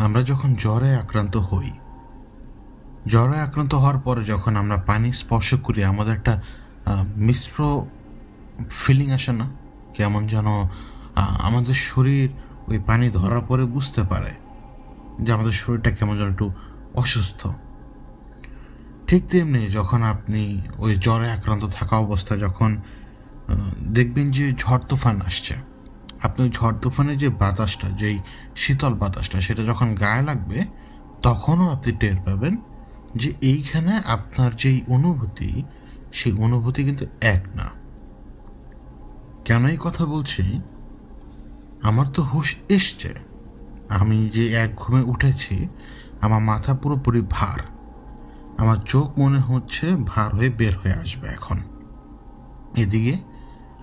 আমরা যখন জ্বরে আক্রান্ত হই, জ্বরে আক্রান্ত হওয়ার পরে যখন আমরা পানি স্পর্শ করি, আমাদের একটা মিশ্র ফিলিং আসে না? কেমন যেন আমাদের শরীর ওই পানি ধরার পরে বুঝতে পারে যে আমাদের শরীরটা কেমন যেন একটু অসুস্থ। ঠিক তেমনি যখন আপনি ওই জ্বরে আক্রান্ত থাকা অবস্থায় যখন দেখবেন যে ঝড় তুফান আসছে, আপনি ওই ঝড় তুফানের যে বাতাসটা, যেই শীতল বাতাসটা, সেটা যখন গায়ে লাগবে তখনও আপনি টের পাবেন যে এইখানে আপনার যেই অনুভূতি, সেই অনুভূতি কিন্তু এক না। কেন এই কথা বলছি? আমার তো হুঁশ এসছে, আমি যে এক ঘুমে উঠেছি, আমার মাথা পুরোপুরি ভার, আমার চোখ মনে হচ্ছে ভার হয়ে বের হয়ে আসবে এখন। এদিকে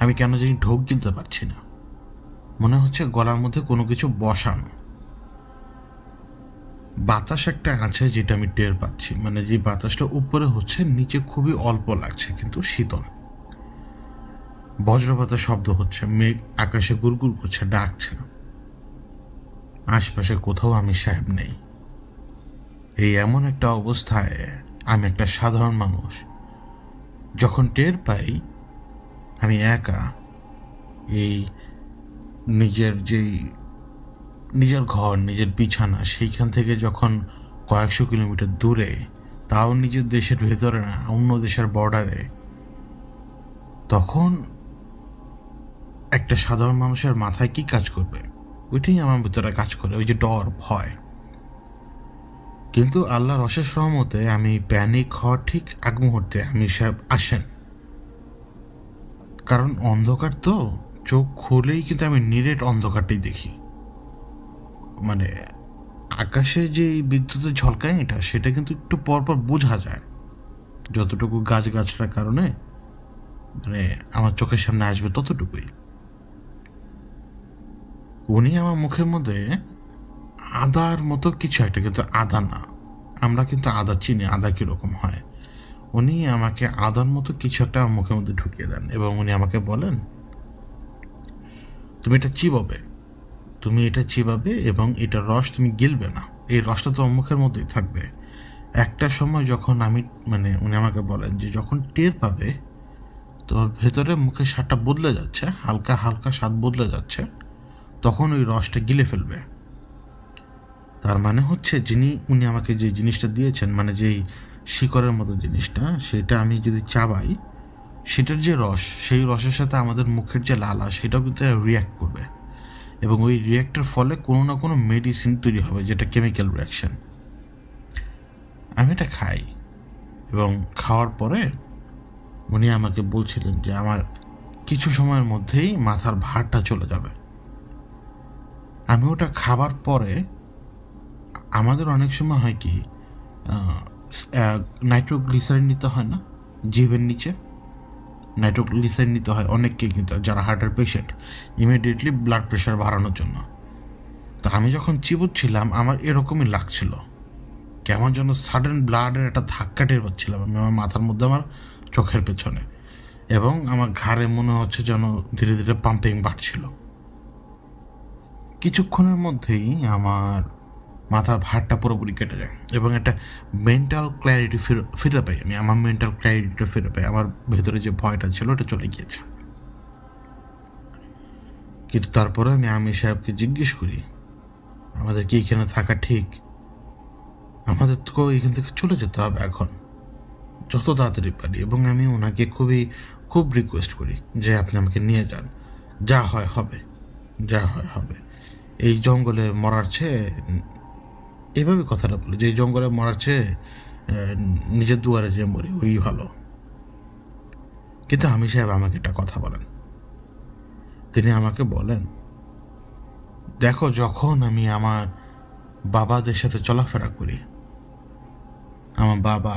আমি কেন জানি ঢোক গিলতে পারছি না, মনে হচ্ছে গলার মধ্যে কোনো কিছু বসানো। বাতাস একটা আছে যেটা আমি টের পাচ্ছি, মানে যে বাতাসটা উপরে হচ্ছে, নিচে খুবই অল্প লাগছে কিন্তু শীতল। বজ্রপাতের শব্দ হচ্ছে, মেঘ আকাশে গুড়গুড় করছে, ডাকছে। আশপাশে কোথাও আমি সাহেব নেই। এই এমন একটা অবস্থায় আমি একটা সাধারণ মানুষ যখন টের পাই আমি একা, এই নিজের ঘর, নিজের বিছানা, সেইখান থেকে যখন কয়েকশো কিলোমিটার দূরে, তাও নিজের দেশের ভেতরে না, অন্য দেশের বর্ডারে, তখন একটা সাধারণ মানুষের মাথায় কি কাজ করবে? ওইটাই আমার ভিতরে কাজ করে, ওই যে ডর, ভয়। কিন্তু আল্লাহর অশেষ রহমতে আমি প্যানিক হওয়ার ঠিক আগ মুহূর্তে আমি সাহেব আসেন। কারণ অন্ধকার তো, চোখ খুলেই কিন্তু আমি নিরেট অন্ধকারটাই দেখি। মানে আকাশে যে বিদ্যুতের ঝলকানিটা, সেটা কিন্তু একটু পরপর বোঝা যায়, যতটুকু গাছগাছড়ার কারণে মানে আমার চোখের সামনে আসবে ততটুকুই। উনি আমার মুখের মধ্যে আদার মতো কিছু একটা, কিন্তু আদা না, আমরা কিন্তু আদা চিনি, আদা কীরকম হয়। উনি আমাকে আদার মতো কিছু একটা আমার মুখের মধ্যে ঢুকিয়ে দেন এবং উনি আমাকে বলেন, তুমি এটা চিবাবে এবং এটার রস তুমি গিলবে না, এই রসটা তোমার মুখের মধ্যেই থাকবে। একটা সময় যখন উনি আমাকে বলেন যে যখন টের পাবে তোমার ভেতরে মুখের স্বাদটা বদলে যাচ্ছে, হালকা হালকা স্বাদ বদলে যাচ্ছে, তখন ওই রসটা গিলে ফেলবে। তার মানে হচ্ছে উনি আমাকে যে জিনিসটা দিয়েছেন, মানে যেই শিকড়ের মতো জিনিসটা, সেটা আমি যদি চাবাই, সেটার যে রস, সেই রসের সাথে আমাদের মুখের যে লালা, সেটাও কিন্তু রিয়্যাক্ট করবে এবং ওই রিয়্যাক্টের ফলে কোনো না কোনো মেডিসিন তৈরি হবে, যেটা কেমিক্যাল রিয়াকশন। আমি এটা খাই এবং খাওয়ার পরে উনি আমাকে বলছিলেন যে আমার কিছু সময়ের মধ্যেই মাথার ভারটা চলে যাবে। আমি ওটা খাবার পরে, আমাদের অনেক সময় হয় কি, নাইট্রোগ্লিসারিন নিতে হয় না জিভের নিচে, নাইট্রোগ্লিসারিন নিতে হয় অনেককেই, কিন্তু যারা হার্টের পেশেন্ট, ইমিডিয়েটলি ব্লাড প্রেশার বাড়ানোর জন্য। তো আমি যখন চিবুচ্ছিলাম আমার এরকমই লাগছিল, কেমন যেন সাডেন ব্লাডের একটা ধাক্কা টের পাচ্ছিলাম আমি আমার মাথার মধ্যে, আমার চোখের পেছনে, এবং আমার ঘাড়ে মনে হচ্ছে যেন ধীরে ধীরে পাম্পিং বাড়ছিল। কিছুক্ষণের মধ্যেই আমার মাথার ভারটা পুরোপুরি কেটে যায় এবং একটা মেন্টাল ক্ল্যারিটি ফিরে পাই। আমার মেন্টাল ক্ল্যারিটিটা ফিরে পাই, আমার ভেতরে যে ভয়টা ছিল ওটা চলে গিয়েছে। কিন্তু তারপরে আমি আমির সাহেবকে জিজ্ঞেস করি, আমাদের কি এখানে থাকা ঠিক? আমাদের তো এখান থেকে চলে যেতে হবে এখন, যত তাড়াতাড়ি পারি। এবং আমি ওনাকে খুব রিকোয়েস্ট করি যে আপনি আমাকে নিয়ে যান, যা হয় হবে, যা হয় হবে। এই জঙ্গলে মরার চেয়ে, এভাবে কথাটা বলি, যে এই জঙ্গলে মরার চেয়ে নিজের দুয়ারে যে মরি, ওই ভালো। কিন্তু আমির সাহেব আমাকে একটা কথা বলেন। তিনি আমাকে বলেন, দেখো, যখন আমি আমার বাবাদের সাথে চলাফেরা করি, আমার বাবা,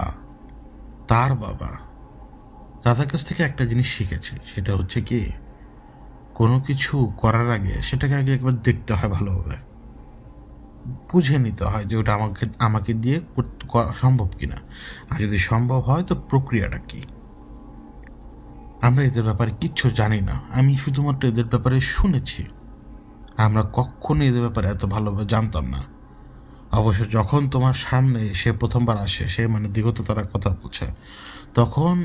তার বাবা, তাদের কাছ থেকে একটা জিনিস শিখেছি, সেটা হচ্ছে কি, কোনো কিছু করার আগে সেটাকে আগে একবার দেখতে হয়, ভালোভাবে বুঝে নিতে হয় যে ওটা আমাকে দিয়ে করা সম্ভব কিনা, আর যদি সম্ভব হয় তো প্রক্রিয়াটা কি। আমরা এদের ব্যাপারে কিচ্ছু জানি না, আমি শুধুমাত্র এদের ব্যাপারে শুনেছি, আমরা কখনো এদের ব্যাপারে এত ভালোভাবে জানতাম না। অবশ্য যখন তোমার সামনে সে প্রথমবার আসে, সে মানে দিগত তারা কথা বলছে, তখন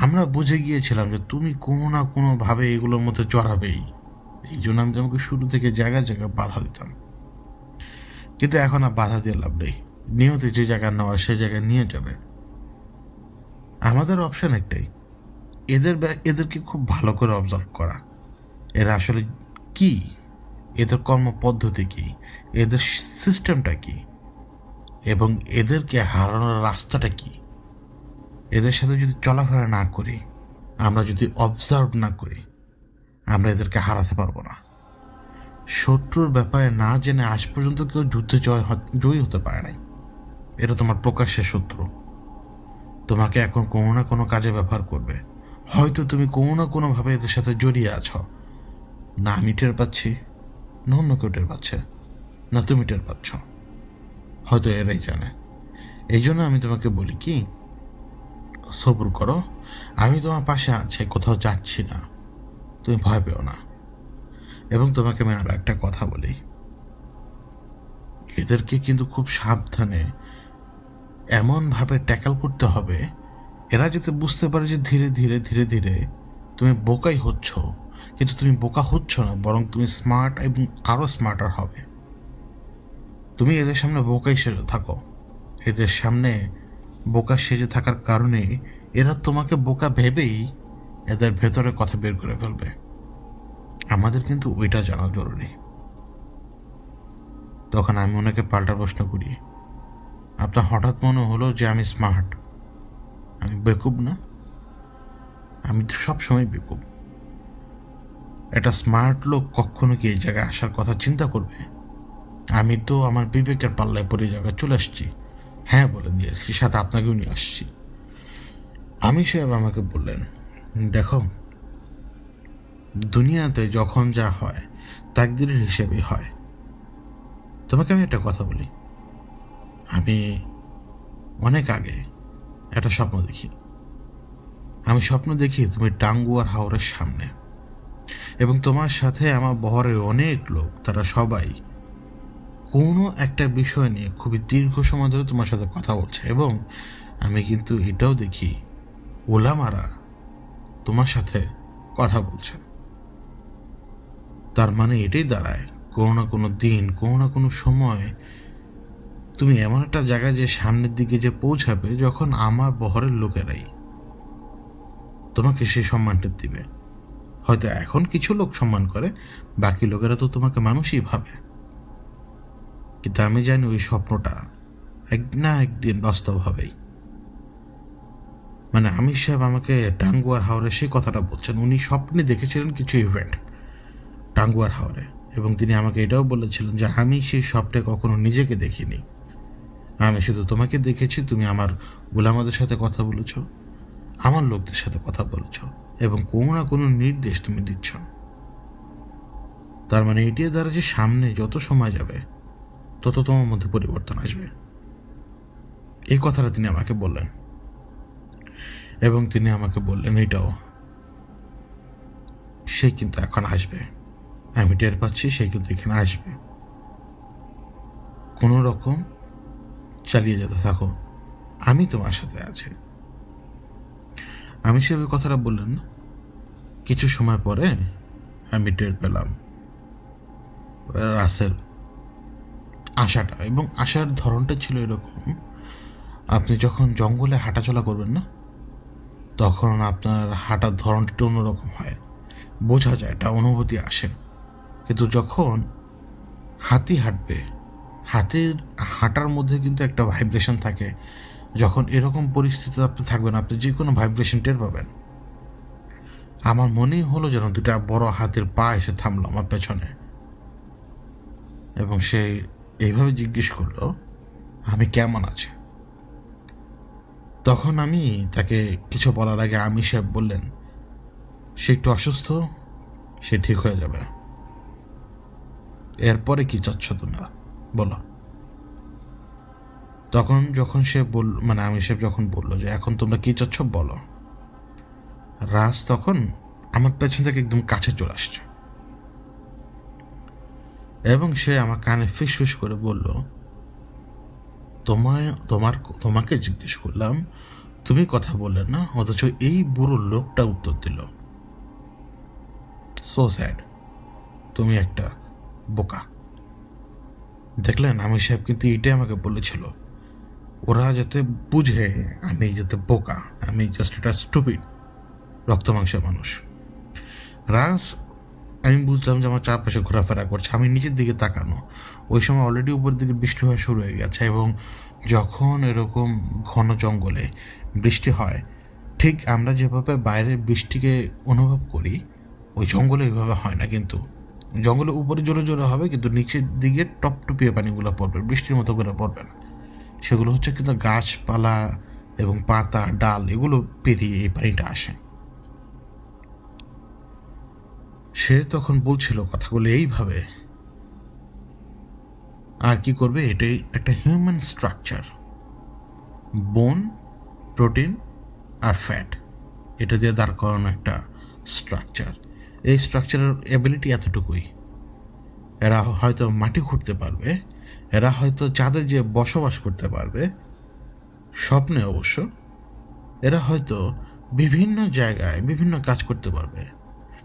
আমরা বুঝে গিয়েছিলাম যে তুমি কোনো না কোনোভাবে এগুলোর মধ্যে জড়াবেই। এই জন্য আমি তোমাকে শুরু থেকে জায়গায় জায়গায় বাধা দিতাম, কিন্তু এখন আর বাধা দিয়ে লাভ নেই। নিয়তি যে জায়গায় নেওয়া সে জায়গায় নিয়ে যাবে। আমাদের অপশন একটাই, এদেরকে খুব ভালো করে অবজার্ভ করা, এরা আসলে কি, এদের কর্মপদ্ধতি কি, এদের সিস্টেমটা কি, এবং এদেরকে হারানোর রাস্তাটা কি। এদের সাথে যদি চলাফেরা না করি, আমরা যদি অবজার্ভ না করি, আমরা এদেরকে হারাতে পারবো না। শত্রুর ব্যাপারে না জেনে আজ পর্যন্ত কেউ যুদ্ধে জয়ী হতে পারে নাই। এটা তোমার প্রকাশ্যে শত্রু, তোমাকে এখন কোনো না কোনো কাজে ব্যবহার করবে। হয়তো তুমি কোনো না কোনোভাবে এদের সাথে জড়িয়ে আছো, না আমি টের পাচ্ছি, না অন্য কেউ টের পাচ্ছে, না তুমি টের পাচ্ছ, হয়তো এরাই জানে। এই জন্য আমি তোমাকে বলি কি, সবর করো, আমি তোমার পাশে আছি, কোথাও যাচ্ছি না, তুমি ভয় পেও না। এবং তোমাকে আমি আরো একটা কথা বলি, এদেরকে কিন্তু খুব সাবধানে এমনভাবে ট্যাকল করতে হবে এরা যাতে বুঝতে পারে যে ধীরে ধীরে ধীরে ধীরে তুমি বোকাই হচ্ছ, কিন্তু তুমি বোকা হচ্ছ না, বরং তুমি স্মার্ট এবং আরো স্মার্টার হবে। তুমি এদের সামনে বোকাই সেজে থাকো, এদের সামনে বোকা সেজে থাকার কারণে এরা তোমাকে বোকা ভেবেই এদের ভেতরে কথা বের করে ফেলবে। আমাদের কিন্তু ওইটা জানা জরুরি। তখন আমি ওনাকে পাল্টা প্রশ্ন করি, আপনার হঠাৎ মনে হলো যে আমি স্মার্ট, আমি বেকুব না? আমি তো সবসময় বেকুব। একটা স্মার্ট লোক কখনো কি এই জায়গায় আসার কথা চিন্তা করবে? আমি তো আমার বিবেকের পাল্লায় পরে জায়গায় চলে আসছি, হ্যাঁ বলে দিয়েছি, সাথে আপনাকেও নিয়ে আসছি। আমি সাহেব আমাকে বললেন, দেখো, দুনিয়াতে যখন যা হয় তাকদীরের হিসেবেই হয়। তোমাকে আমি একটা কথা বলি, আমি অনেক আগে একটা স্বপ্ন দেখি। আমি স্বপ্ন দেখি তুমি টাঙ্গুয়ার হাওরের সামনে, এবং তোমার সাথে আমার বহরের অনেক লোক, তারা সবাই কোনো একটা বিষয় নিয়ে খুবই দীর্ঘ সময় ধরে তোমার সাথে কথা বলছে। এবং আমি কিন্তু এটাও দেখি ওলামারা তোমার সাথে কথা বলছে। তার মানে এটাই দাঁড়ায় কোনো না কোনো দিন, কোনো না কোনো সময় তুমি এমন একটা জায়গায় যে সামনের দিকে যে পৌঁছাবে যখন আমার বহরের লোকেরাই তোমাকে সেই সম্মানটা দিবে। হয়তো এখন কিছু লোক সম্মান করে, বাকি লোকেরা তো তোমাকে মানুষই ভাবে। কিন্তু আমি জানি ওই স্বপ্নটা এক না একদিন বাস্তব হবেই। মানে আমির সাহেব আমাকে টাঙ্গুয়ার হাওরে সেই কথাটা বলছেন। উনি স্বপ্নে দেখেছিলেন কিছু ইভেন্ট টাঙ্গুয়ার হাওরে, এবং তিনি আমাকে এটাও বলেছিলেন যে আমি সেই স্বপ্নে কখনো নিজেকে দেখিনি, আমি শুধু তোমাকে দেখেছি। তুমি আমার গোলামাদের সাথে কথা বলেছ, আমার লোকদের সাথে কথা বলেছ, এবং কোনো না কোনো নির্দেশ তুমি দিচ্ছ। তার মানে এটি দ্বারা যে সামনে যত সময় যাবে তত তোমার মধ্যে পরিবর্তন আসবে। এই কথাটা তিনি আমাকে বললেন, এবং তিনি আমাকে বললেন এটাও, সে কিন্তু এখন আসবে, আমি টের পাচ্ছি সে কিন্তু এখানে আসবে। কোনো রকম চালিয়ে যেতে থাকো, আমি তোমার সাথে আছি। আমি সে কথাটা বললেন। কিছু সময় পরে আমি টের পেলাম রাসেল আসাটা, এবং আসার ধরনটা ছিল এরকম, আপনি যখন জঙ্গলে হাঁটাচলা করবেন না, তখন আপনার হাঁটার ধরনটা একটু অন্যরকম হয়, বোঝা যায়, একটা অনুভূতি আসে। কিন্তু যখন হাতি হাঁটবে, হাতির হাঁটার মধ্যে কিন্তু একটা ভাইব্রেশন থাকে। যখন এরকম পরিস্থিতিতে আপনি থাকবেন, আপনি যে কোনো ভাইব্রেশন টের পাবেন। আমার মনেই হলো যেন দুটা বড় হাতির পা এসে থামলো আমার পেছনে, এবং সে এইভাবে জিজ্ঞেস করলো আমি কেমন আছি। তখন আমি তাকে কিছু বলার আগে আমি সাহেব বললেন, সে একটু অসুস্থ, সে ঠিক হয়ে যাবে। এরপরে কি চাচ্ছ তোমরা বলো? তখন যখন সে মানে আমি সাহেব যখন বললো যে এখন তোমরা কি চাচ্ছ বলো, রাজ তখন আমার পেছন থেকে একদম কাছে চলে আসছে, এবং সে আমার কানে ফিস ফিস করে বলল, তোমাকে জিজ্ঞেস করলাম, তুমি কথা বললে না, অথচ এই বুড়ো লোকটা উত্তর দিল। সো স্যাড, তুমি একটা বোকা। দেখলেন আমির সাহেব কিন্তু এটাই আমাকে বলেছিল, ওরা যাতে বুঝে আমি যাতে বোকা, আমি জাস্ট একটা স্টুপিড রক্ত মাংসের মানুষ। রাজ, আমি বুঝলাম যে আমার চারপাশে ঘোরাফেরা করছে, আমি নিচের দিকে তাকানো, ওই সময় অলরেডি উপরের দিকে বৃষ্টি হওয়া শুরু হয়ে গেছে, এবং যখন এরকম ঘন জঙ্গলে বৃষ্টি হয়, ঠিক আমরা যেভাবে বাইরে বৃষ্টিকে অনুভব করি ওই জঙ্গলে ওইভাবে হয় না, কিন্তু জঙ্গলে উপরে জোরে জোরে হবে, কিন্তু নিচের দিকে টপটপিয়ে পানিগুলো পড়বে, বৃষ্টির মতো করে পড়বে না। সেগুলো হচ্ছে কিন্তু গাছপালা এবং পাতা ডাল এগুলো পেরিয়ে এই পানিটা আসে। সে তখন বলছিল কথাগুলো এইভাবে, আর কি করবে, এটাই একটা হিউম্যান স্ট্রাকচার, বোন, প্রোটিন আর ফ্যাট, এটা দিয়ে দাঁড় করানো একটা স্ট্রাকচার। এই স্ট্রাকচারের এবিলিটি এতটুকুই, এরা হয়তো মাটি খুঁড়তে পারবে, এরা হয়তো চাঁদে যে বসবাস করতে পারবে, স্বপ্নে অবশ্য, এরা হয়তো বিভিন্ন জায়গায় বিভিন্ন কাজ করতে পারবে,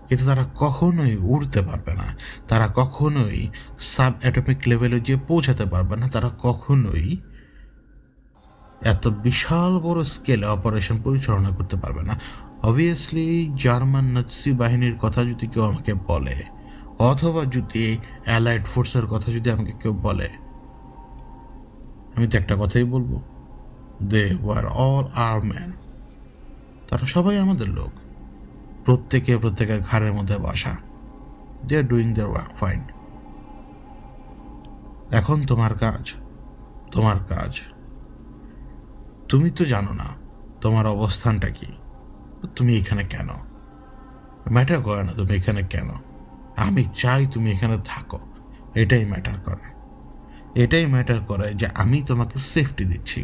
কিন্তু তারা কখনোই উড়তে পারবে না, তারা কখনোই সাব অ্যাটমিক লেভেলে যে পৌঁছাতে পারবে না, তারা কখনোই এত বিশাল বড় স্কেলে অপারেশন পরিচালনা করতে পারবে না। অবভিয়াসলি জার্মান নাৎসি বাহিনীর কথা যদি কেউ আমাকে বলে, অথবা যদি অ্যালাইড ফোর্সের কথা যদি আমাকে কেউ বলে, আমি তো একটা কথাই বলবো, they were all our men, তারা সবাই আমাদের লোক, প্রত্যেকের ঘাড়ের মধ্যে বসা, they are doing their work fine. এখন তোমার কাজ, তুমি তো জানো না তোমার অবস্থানটা কি, তুমি এখানে কেন, ম্যাটার করে না তুমি এখানে কেন, আমি চাই তুমি এখানে থাকো, এটাই ম্যাটার করে যে আমি তোমাকে সেফটি দিচ্ছি,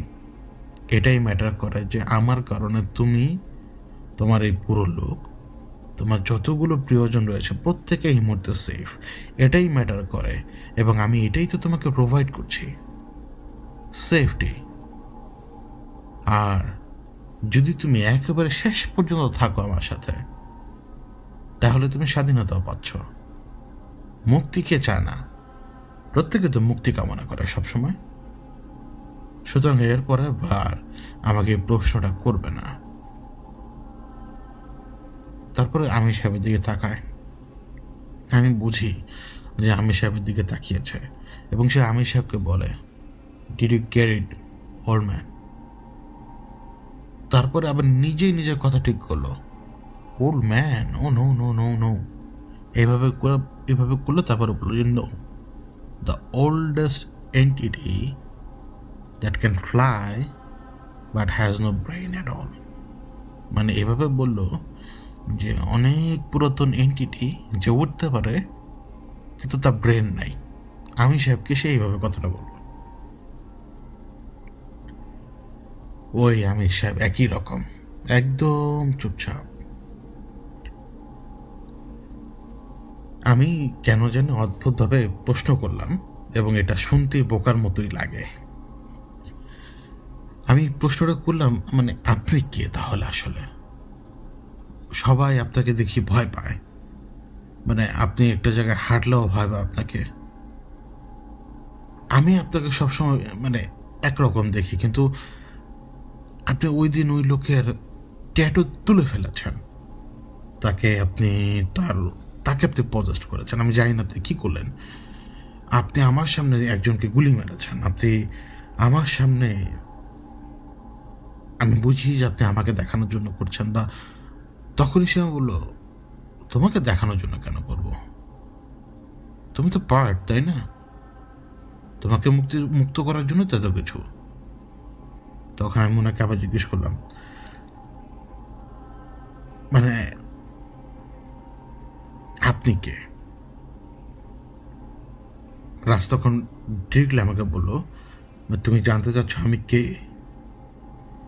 এটাই ম্যাটার করে যে আমার কারণে তুমি, তোমার এই পুরো লোক, তোমার যতগুলো প্রিয়জন রয়েছে প্রত্যেকে এই মুহূর্তে সেফ, এটাই ম্যাটার করে, এবং আমি এটাই তো তোমাকে প্রোভাইড করছি, সেফটি। আর যদি তুমি একেবারে শেষ পর্যন্ত থাকো আমার সাথে, তাহলে তুমি স্বাধীনতাও পাচ্ছ। মুক্তি কে চায় না, প্রত্যেকে তো মুক্তি কামনা করে সবসময়। সুতরাং এরপরে বার আমাকে প্রশ্নটা করবে না। তারপরে আমির সাহেবের দিকে তাকায়, আমি বুঝি যে আমির সাহেবের দিকে তাকিয়েছে, এবং সে আমির সাহেবকে বলে, did you get it old man? তারপরে আবার নিজেই নিজের কথা ঠিক করলো, old man, oh no no no no, এভাবে করলো, তারপরে বললো যে no, the oldest entity that can fly but has no brain at all. মানে এভাবে বললো যে অনেক পুরাতন এন্টিটি যে উঠতে পারে কিন্তু তার ব্রেন নাই। আমি সাহেবকে সেইভাবে কথাটা বলবো। ওই আমির সাহেব একই রকম, একদম চুপচাপ। আমি কেন যেন অদ্ভুতভাবে প্রশ্ন করলাম, এবং এটা শুনতে বোকার মতোই লাগে। আমি প্রশ্নটা করলাম, মানে আপনি কে তাহলে? আসলে সবাই আপনাকে দেখি ভয় পায়, মানে আপনি একটা জায়গায় হাঁটলেও ভয় পায় আপনাকে। আমি আপনাকে সবসময় মানে একরকম দেখি, কিন্তু আপনি ওই দিন ওই লোকের ট্যাটু তুলে ফেলেছেন, তাকে আপনি পজেস্ট করেছেন। আমি জানি না আপনি কী করলেন। আপনি আমার সামনে একজনকে গুলি মেরেছেন, আপনি আমার সামনে, আমি বুঝি যে আপনি আমাকে দেখানোর জন্য করছেন। বা তখনই সে বললো, তোমাকে দেখানোর জন্য কেন করব, তুমি তো পার্ট, তাই না? তোমাকে মুক্ত করার জন্য তো এত কিছু। তখন আমি ওনাকে আবার জিজ্ঞেস করলাম, মানে আপনি কে? রাজ তখন ডিরেক্টলি আমাকে বললো, তুমি জানতে চাচ্ছ আমি কে?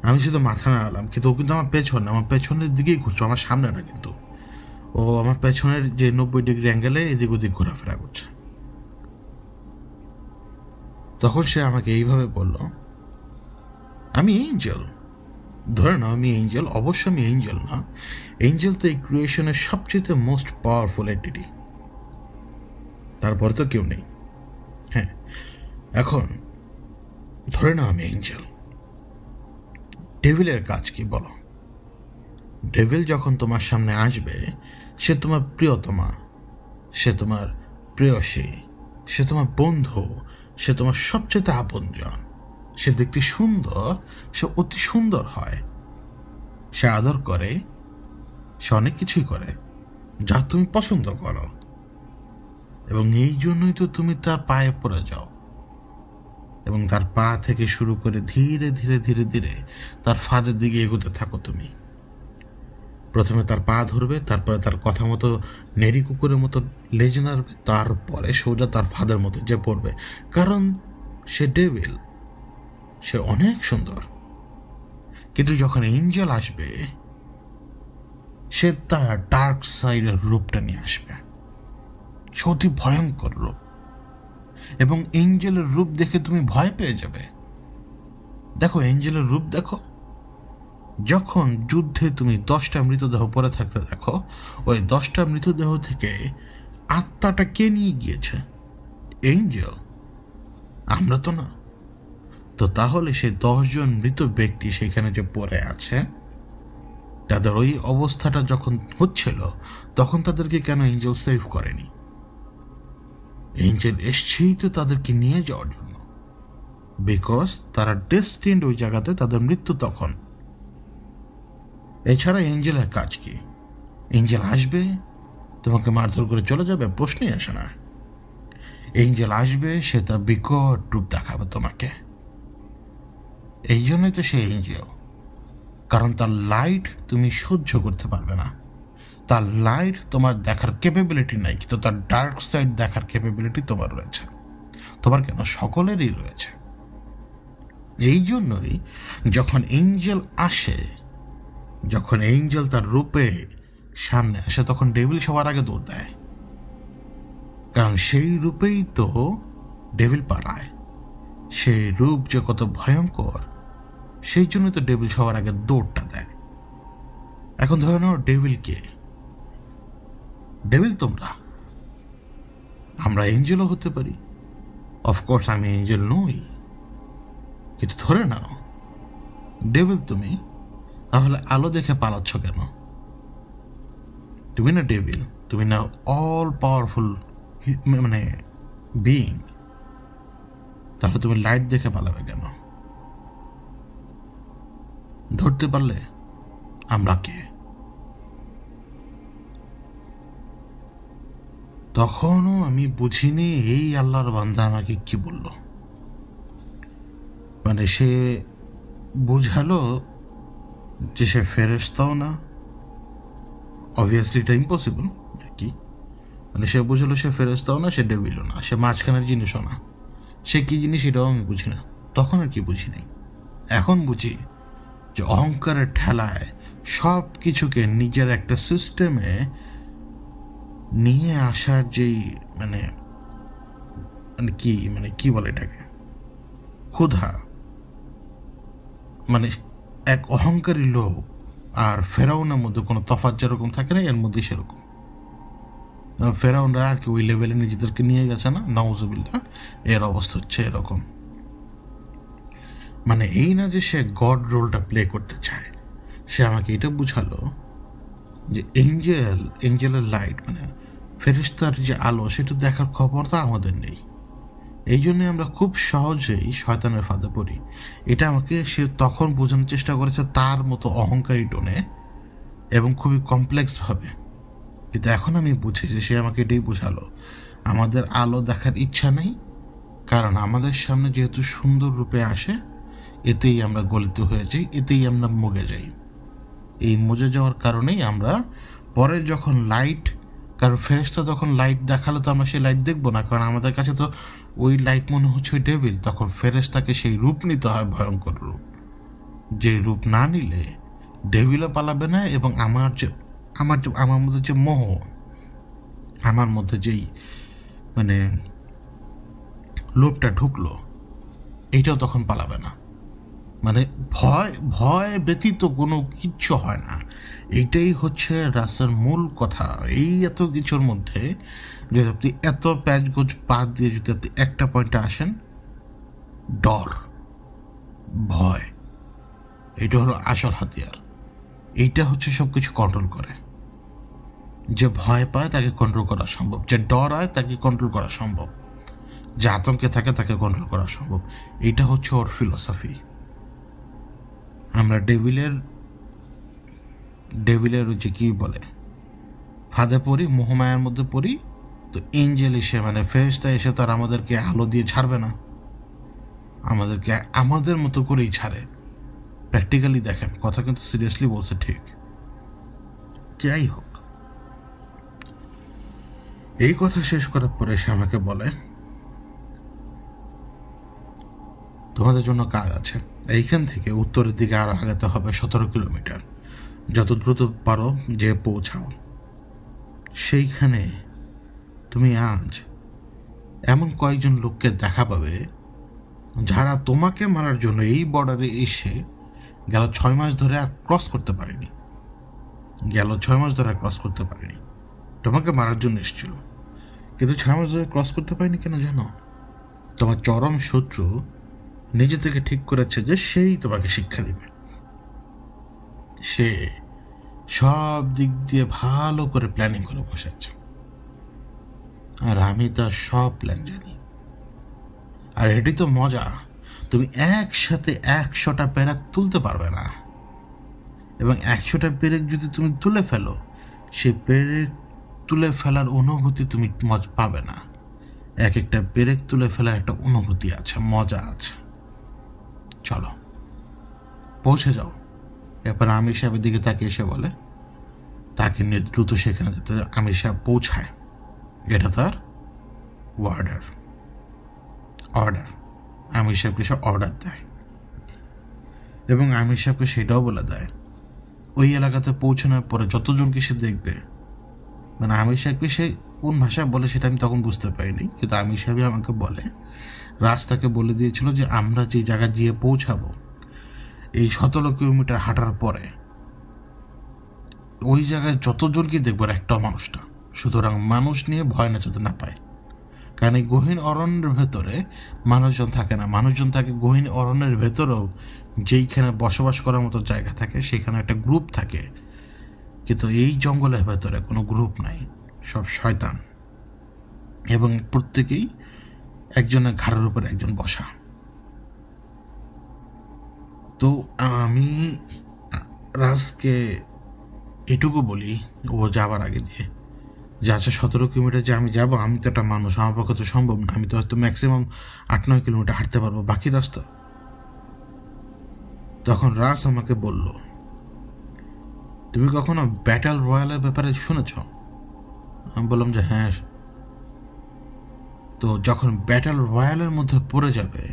আমি শুধু মাথা নাড়ালাম, কিন্তু ও কিন্তু আমার পেছনের দিকেই ঘুরছো, আমার সামনে না। কিন্তু ও আমার পেছনের যে 90 ডিগ্রি অ্যাঙ্গেলে এদিক ওদিক ঘোরাফেরা করছে। তখন সে আমাকে এইভাবে বলল, আমি এঞ্জেল, ধরে নাও আমি এঞ্জেল। অবশ্য আমি এঞ্জেল না, এঞ্জেল তো এই ক্রিয়েশনের সবচেয়ে মোস্ট পাওয়ারফুল এন্টিটি, তারপরে তো কেউ নেই। হ্যাঁ, এখন ধরে নাও আমি এঞ্জেল। ডেভিলের কাজ কি বলো? ডেভিল যখন তোমার সামনে আসবে, সে তোমার প্রিয়তমা, সে তোমার প্রেয়সী, সে তোমার বন্ধু, সে তোমার সবচেয়ে আপনজন। সে দেখতে সুন্দর, সে অতি সুন্দর হয়, সে আদর করে, সে অনেক কিছুই করে যা তুমি পছন্দ করো, এবং এই জন্যই তো তুমি তার পায়ে পড়ে যাও এবং তার পা থেকে শুরু করে ধীরে ধীরে ধীরে ধীরে তার ফাঁদের দিকে এগোতে থাকো। তুমি প্রথমে তার পা ধরবে, তারপরে তার কথা মতো নেড়ি কুকুরের মতো লেজ নাড়বে, তারপরে সোজা তার ফাঁদের মতো যে পড়বে, কারণ সে ডেভিল, সে অনেক সুন্দর। কিন্তু যখন এঞ্জেল আসবে, সে তার ডার্ক সাইডের রূপটা নিয়ে আসবে, সে অতি ভয়ঙ্কর রূপ, এবং এঞ্জেলের রূপ দেখে তুমি ভয় পেয়ে যাবে। দেখো এঞ্জেলের রূপ দেখো, যখন যুদ্ধে তুমি 10টা মৃতদেহ পড়ে থাকতে দেখো, ওই 10টা মৃতদেহ থেকে আত্মাটা কে নিয়ে গিয়েছে? এঞ্জেল, আমরা তো না। তো তাহলে সেই 10 জন মৃত ব্যক্তি সেখানে যে পড়ে আছে, তাদের ওই অবস্থাটা যখন হচ্ছিল, তখন তাদেরকে কেন এঞ্জেল সেভ করেনি? এঞ্জেল এসছেই তো তাদেরকে নিয়ে যাওয়ার জন্য, বিকজ তারা ডেস্টিন্ড ওই জায়গাতে, তাদের মৃত্যু তখন। এছাড়া এঞ্জেলের কাজ কি? এঞ্জেল আসবে, তোমাকে মারধর করে চলে যাবে? প্রশ্নই আসে না। এঞ্জেল আসবে, সে তার বিকট রূপ দেখাবে তোমাকে। এই জন্যই তো সে এঞ্জেল, কারণ তার লাইট তুমি সহ্য করতে পারবে না। তার লাইট তোমার দেখার ক্যাপাবিলিটি নাই, কিন্তু তার ডার্ক সাইড দেখার ক্যাপাবিলিটি তোমার রয়েছে। তোমার কেন, সকলেরই রয়েছে। এই জন্যই যখন এঞ্জেল আসে, যখন এঞ্জেল তার রূপে সামনে আসে, তখন ডেভিল সবার আগে দৌড় দেয়, কারণ সেই রূপেই তো ডেভিল পালায়। সেই রূপ যে কত ভয়ঙ্কর, সেই জন্য তো ডেভিল সবার আগে দৌড়টা দেয়। এখন ধরে নাও ডেভিল কে? ডেভিল তোমরা, আমরা এঞ্জেলও হতে পারি। অফকোর্স আমি এঞ্জেল নই, কিন্তু ধরে নাও ডেভিল তুমি, তাহলে আলো দেখে পালাচ্ছ কেন? তুমি না ডেভিল, তুমি না অল পাওয়ারফুল মানে বিইং, তাহলে তুমি লাইট দেখে পালাবে কেন? ধরতে পারলে আমরা কে? তখনও আমি বুঝিনি এই আল্লাহর বান্দা আমাকে কি বলল। মানে সে বুঝালো যে সে ফেরেশতাও না, অবভিয়াসলি এটা ইম্পসিবল আর কি। মানে সে বুঝলো সে ফেরেশতাও না, সে ডেভিলও না, সে মাঝখানের জিনিসও না। সে কি জিনিস এটাও আমি বুঝি না, তখন আর কি বুঝি নাই। এখন বুঝি যে অহংকারের ঠেলায় সব কিছুকে নিজের একটা সিস্টেমে নিয়ে আসার যেই মানে মানে কি বলে এটাকে, ক্ষুধা, মানে এক অহংকারী লোক আর ফেরাউনের মধ্যে কোনো তফাৎ যেরকম থাকে না, এর মধ্যে সেরকম। ফেরাউনরা আর কি ওই লেভেলে নিজেদেরকে নিয়ে গেছে না, নাউজুবিল্লাহ, এর অবস্থা হচ্ছে এরকম। মানে এই না যে সে গড রোলটা প্লে করতে চায়, সে আমাকে এটা বুঝালো যে এঞ্জেলের লাইট মানে ফেরেশতার যে আলো, সেটা দেখার ক্ষমতা আমাদের নেই। এই জন্যে আমরা খুব সহজেই শয়তানের ফাঁদে পড়ি। এটা আমাকে সে তখন বোঝানোর চেষ্টা করেছে তার মতো অহংকারী টোনে এবং খুবই কমপ্লেক্সভাবে। কিন্তু এখন আমি বুঝি যে সে আমাকে এটাই বোঝালো, আমাদের আলো দেখার ইচ্ছা নেই, কারণ আমাদের সামনে যেহেতু সুন্দর রূপে আসে, এতেই আমরা গলিত হয়ে যাই, এতেই আমরা মগে যাই। এই মজে যাওয়ার কারণেই আমরা পরে যখন লাইট, কারণ ফেরেশতা যখন লাইট দেখালে তো আমরা সেই লাইট দেখবো না, কারণ আমাদের কাছে তো ওই লাইট মনে হচ্ছে ওই ডেভিল। তখন ফেরেশতাকে সেই রূপ নিতে হয়, ভয়ঙ্কর রূপ, যে রূপ না নিলে ডেভিলও পালাবে না, এবং আমার মধ্যে যে মোহ, আমার মধ্যে যেই মানে লোভটা ঢুকলো, এইটাও তখন পালাবে না। মানে ভয় ভয় ব্যতীত কোনো কিচ্ছু হয় না। এইটাই হচ্ছে রাসের মূল কথা। এই এত কিছুর মধ্যে যদি আপনি এত প্যাচগোজ পা দিয়ে যদি আপনি একটা পয়েন্টে আসেন, ডর, ভয়, এটা হলো আসল হাতিয়ার। এইটা হচ্ছে সব কিছু কন্ট্রোল করে। যে ভয় পায় তাকে কন্ট্রোল করা সম্ভব, যে ডরায় তাকে কন্ট্রোল করা সম্ভব, যে আতঙ্কে থাকে তাকে কন্ট্রোল করা সম্ভব। এইটা হচ্ছে ওর ফিলসফি। আমরা ডেভিলের যে কি বলে ফাঁদে পড়ি, মোহমায়ার মধ্যে পড়ি, তো এঞ্জেল এসে মানে ফেরেশতা এসে তার আমাদেরকে আলো দিয়ে ছাড়বে না, আমাদেরকে আমাদের মতো করেই ছাড়ে। প্র্যাকটিক্যালি দেখেন, কথা কিন্তু সিরিয়াসলি বলছে, ঠিক। যাই হোক, এই কথা শেষ করার পরে সে আমাকে বলে, তোমাদের জন্য কাজ আছে। এইখান থেকে উত্তরের দিকে আরো আগাতে হবে 17 কিলোমিটার। যত দ্রুত পারো যে পৌঁছাও। সেইখানে তুমি আজ এমন কয়েকজন লোককে দেখা পাবে যারা তোমাকে মারার জন্য এই বর্ডারে এসে গেল 6 মাস ধরে আর ক্রস করতে পারেনি। তোমাকে মারার জন্য এসেছিল, কিন্তু 6 মাস ধরে ক্রস করতে পারেনি কেন জানো? তোমার চরম শত্রু নিজে থেকে ঠিক করেছে যে সেই তোমাকে শিক্ষা দিবে। সে সব দিক দিয়ে ভালো করে প্ল্যানিং করে বসে আছে, আর আমি তার সব প্ল্যান জানি। আর এটি তো মজা, তুমি একসাথে 100টা পেরেক তুলতে পারবে না, এবং 100টা পেরেক যদি তুমি তুলে ফেলো, সে পেরেক তুলে ফেলার অনুভূতি তুমি পাবে না। এক একটা পেরেক তুলে ফেলার একটা অনুভূতি আছে, মজা আছে। চলো পৌঁছে যাও। এরপর আমির সাহেবের দিকে তাকিয়ে এসে বলে, তাকে নিয়ে দ্রুত সেখানে যেতে আমির সাহেব পৌঁছায়। এটা তার অর্ডার। আমির সাহেবকে সে অর্ডার দেয়, এবং আমির সাহেবকে সেটাও বলে দেয় ওই এলাকাতে পৌঁছানোর পরে যতজনকে সে দেখবে, মানে আমির সাহেবকে সে কোন ভাষায় বলে সেটা আমি তখন বুঝতে পারিনি, কিন্তু আমির সাহেবই আমাকে বলে, রাস্তাকে বলে দিয়েছিল যে আমরা যে জায়গায় গিয়ে পৌঁছাবো এই 17 কিলোমিটার হাঁটার পরে ওই জায়গায় যতজনকে দেখবো একটাও মানুষ না। সুতরাং মানুষ নিয়ে ভয় না যাতে না পায়, কারণ এই গহীন অরণ্যের ভেতরে মানুষজন থাকে না। মানুষজন থাকে গহীন অরণ্যের ভেতরেও, যেইখানে বসবাস করার মতো জায়গা থাকে সেখানে একটা গ্রুপ থাকে, কিন্তু এই জঙ্গলের ভেতরে কোনো গ্রুপ নাই, সব শয়তান, এবং প্রত্যেকেই একজনের ঘাড়ের উপর একজন বসা। তো আমি রাজকে এটুকু বলি ও যাবার আগে দিয়ে, যে আচ্ছা 17 কিলোমিটার যে আমি যাবো, আমি তো একটা মানুষ, আমার পক্ষে তো সম্ভব না। আমি তো হয়তো ম্যাক্সিমাম 8-9 কিলোমিটার হাঁটতে পারবো বাকি রাস্তা। তখন রাজ আমাকে বলল, তুমি কখনো ব্যাটল রয়্যালের ব্যাপারে শুনেছ? আমি বললাম যে হ্যাঁ। তো যখন ব্যাটল রয়্যালের মধ্যে পড়ে যাবে,